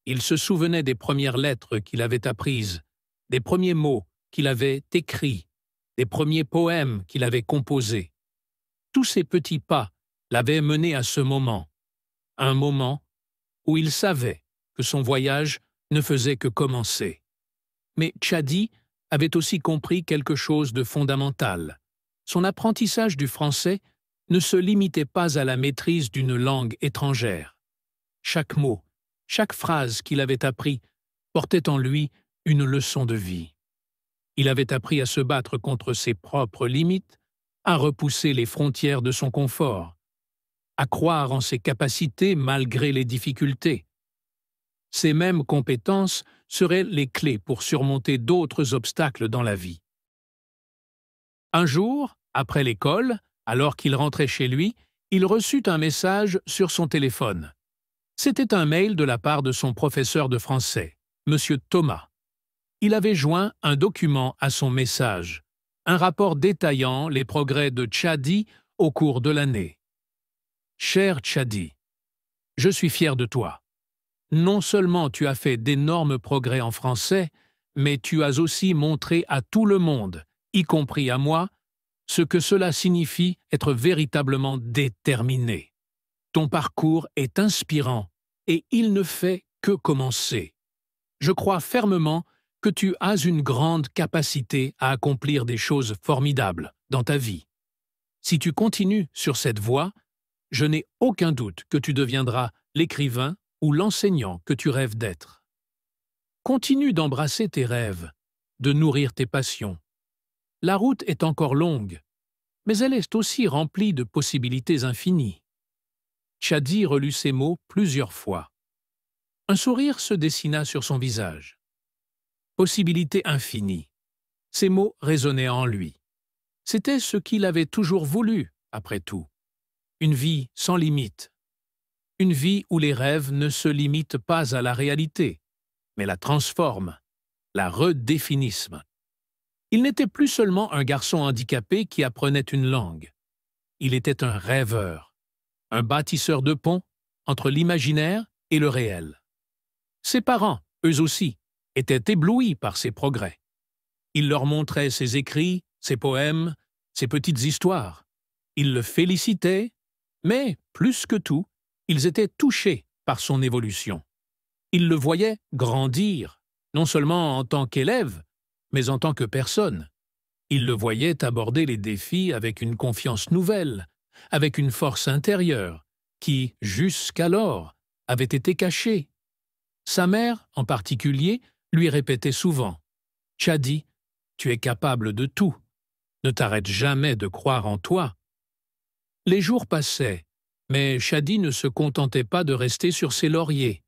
Il se souvenait des premières lettres qu'il avait apprises, des premiers mots qu'il avait écrits, des premiers poèmes qu'il avait composés. Tous ces petits pas l'avaient mené à ce moment, un moment où il savait que son voyage ne faisait que commencer. Mais Chadi avait aussi compris quelque chose de fondamental. Son apprentissage du français ne se limitait pas à la maîtrise d'une langue étrangère. Chaque mot, chaque phrase qu'il avait appris portait en lui une leçon de vie. Il avait appris à se battre contre ses propres limites, à repousser les frontières de son confort, à croire en ses capacités malgré les difficultés. Ces mêmes compétences seraient les clés pour surmonter d'autres obstacles dans la vie. Un jour, après l'école, alors qu'il rentrait chez lui, il reçut un message sur son téléphone. C'était un mail de la part de son professeur de français, M. Thomas. Il avait joint un document à son message, un rapport détaillant les progrès de Chadi au cours de l'année. « Cher Chadi, je suis fier de toi. Non seulement tu as fait d'énormes progrès en français, mais tu as aussi montré à tout le monde, y compris à moi, ce que cela signifie être véritablement déterminé. Ton parcours est inspirant et il ne fait que commencer. Je crois fermement que tu as une grande capacité à accomplir des choses formidables dans ta vie. Si tu continues sur cette voie, je n'ai aucun doute que tu deviendras l'écrivain ou l'enseignant que tu rêves d'être. Continue d'embrasser tes rêves, de nourrir tes passions. La route est encore longue, mais elle est aussi remplie de possibilités infinies. Shadi relut ces mots plusieurs fois. Un sourire se dessina sur son visage. Possibilités infinies. Ces mots résonnaient en lui. C'était ce qu'il avait toujours voulu, après tout. Une vie sans limite. Une vie où les rêves ne se limitent pas à la réalité, mais la transforment, la redéfinissent. Il n'était plus seulement un garçon handicapé qui apprenait une langue. Il était un rêveur, un bâtisseur de ponts entre l'imaginaire et le réel. Ses parents, eux aussi, étaient éblouis par ses progrès. Il leur montrait ses écrits, ses poèmes, ses petites histoires. Ils le félicitaient, mais, plus que tout, ils étaient touchés par son évolution. Ils le voyaient grandir, non seulement en tant qu'élève, mais en tant que personne. Ils le voyaient aborder les défis avec une confiance nouvelle, avec une force intérieure, qui, jusqu'alors, avait été cachée. Sa mère, en particulier, lui répétait souvent « Shadi, tu es capable de tout. Ne t'arrête jamais de croire en toi. » Les jours passaient, mais Shadi ne se contentait pas de rester sur ses lauriers.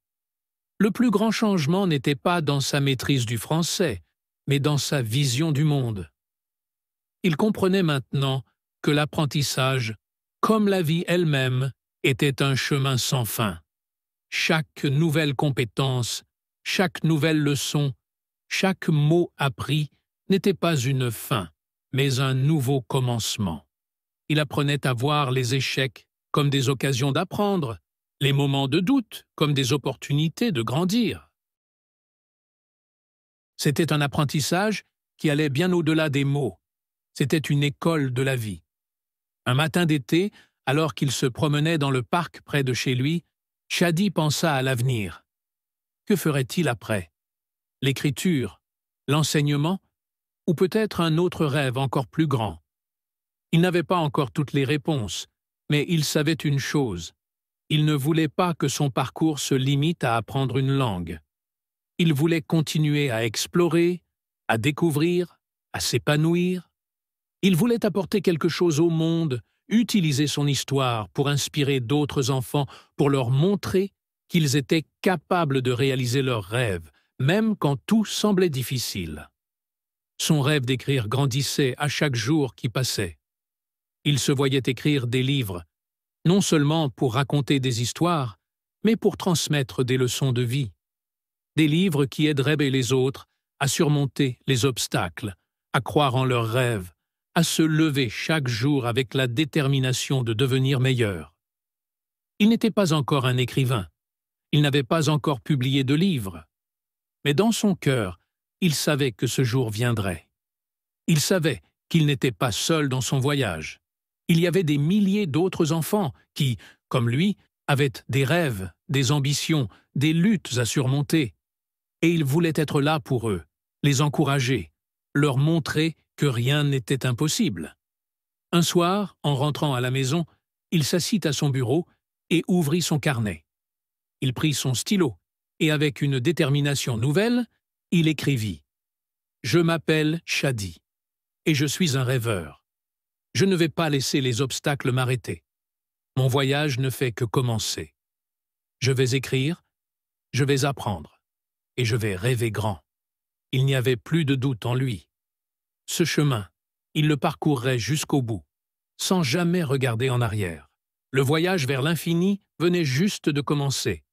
Le plus grand changement n'était pas dans sa maîtrise du français, mais dans sa vision du monde. Il comprenait maintenant que l'apprentissage, comme la vie elle-même, était un chemin sans fin. Chaque nouvelle compétence, chaque nouvelle leçon, chaque mot appris n'était pas une fin, mais un nouveau commencement. Il apprenait à voir les échecs comme des occasions d'apprendre, les moments de doute comme des opportunités de grandir. C'était un apprentissage qui allait bien au-delà des mots. C'était une école de la vie. Un matin d'été, alors qu'il se promenait dans le parc près de chez lui, Shadi pensa à l'avenir. Que ferait-il après? L'écriture, l'enseignement, ou peut-être un autre rêve encore plus grand? Il n'avait pas encore toutes les réponses, mais il savait une chose. Il ne voulait pas que son parcours se limite à apprendre une langue. Il voulait continuer à explorer, à découvrir, à s'épanouir. Il voulait apporter quelque chose au monde, utiliser son histoire pour inspirer d'autres enfants, pour leur montrer qu'ils étaient capables de réaliser leurs rêves, même quand tout semblait difficile. Son rêve d'écrire grandissait à chaque jour qui passait. Il se voyait écrire des livres, non seulement pour raconter des histoires, mais pour transmettre des leçons de vie. Des livres qui aideraient les autres à surmonter les obstacles, à croire en leurs rêves, à se lever chaque jour avec la détermination de devenir meilleur. Il n'était pas encore un écrivain, il n'avait pas encore publié de livres, mais dans son cœur, il savait que ce jour viendrait. Il savait qu'il n'était pas seul dans son voyage. Il y avait des milliers d'autres enfants qui, comme lui, avaient des rêves, des ambitions, des luttes à surmonter. Et il voulait être là pour eux, les encourager, leur montrer que rien n'était impossible. Un soir, en rentrant à la maison, il s'assit à son bureau et ouvrit son carnet. Il prit son stylo et avec une détermination nouvelle, il écrivit « Je m'appelle Shadi et je suis un rêveur. Je ne vais pas laisser les obstacles m'arrêter. Mon voyage ne fait que commencer. Je vais écrire, je vais apprendre et je vais rêver grand. » Il n'y avait plus de doute en lui. Ce chemin, il le parcourrait jusqu'au bout, sans jamais regarder en arrière. Le voyage vers l'infini venait juste de commencer.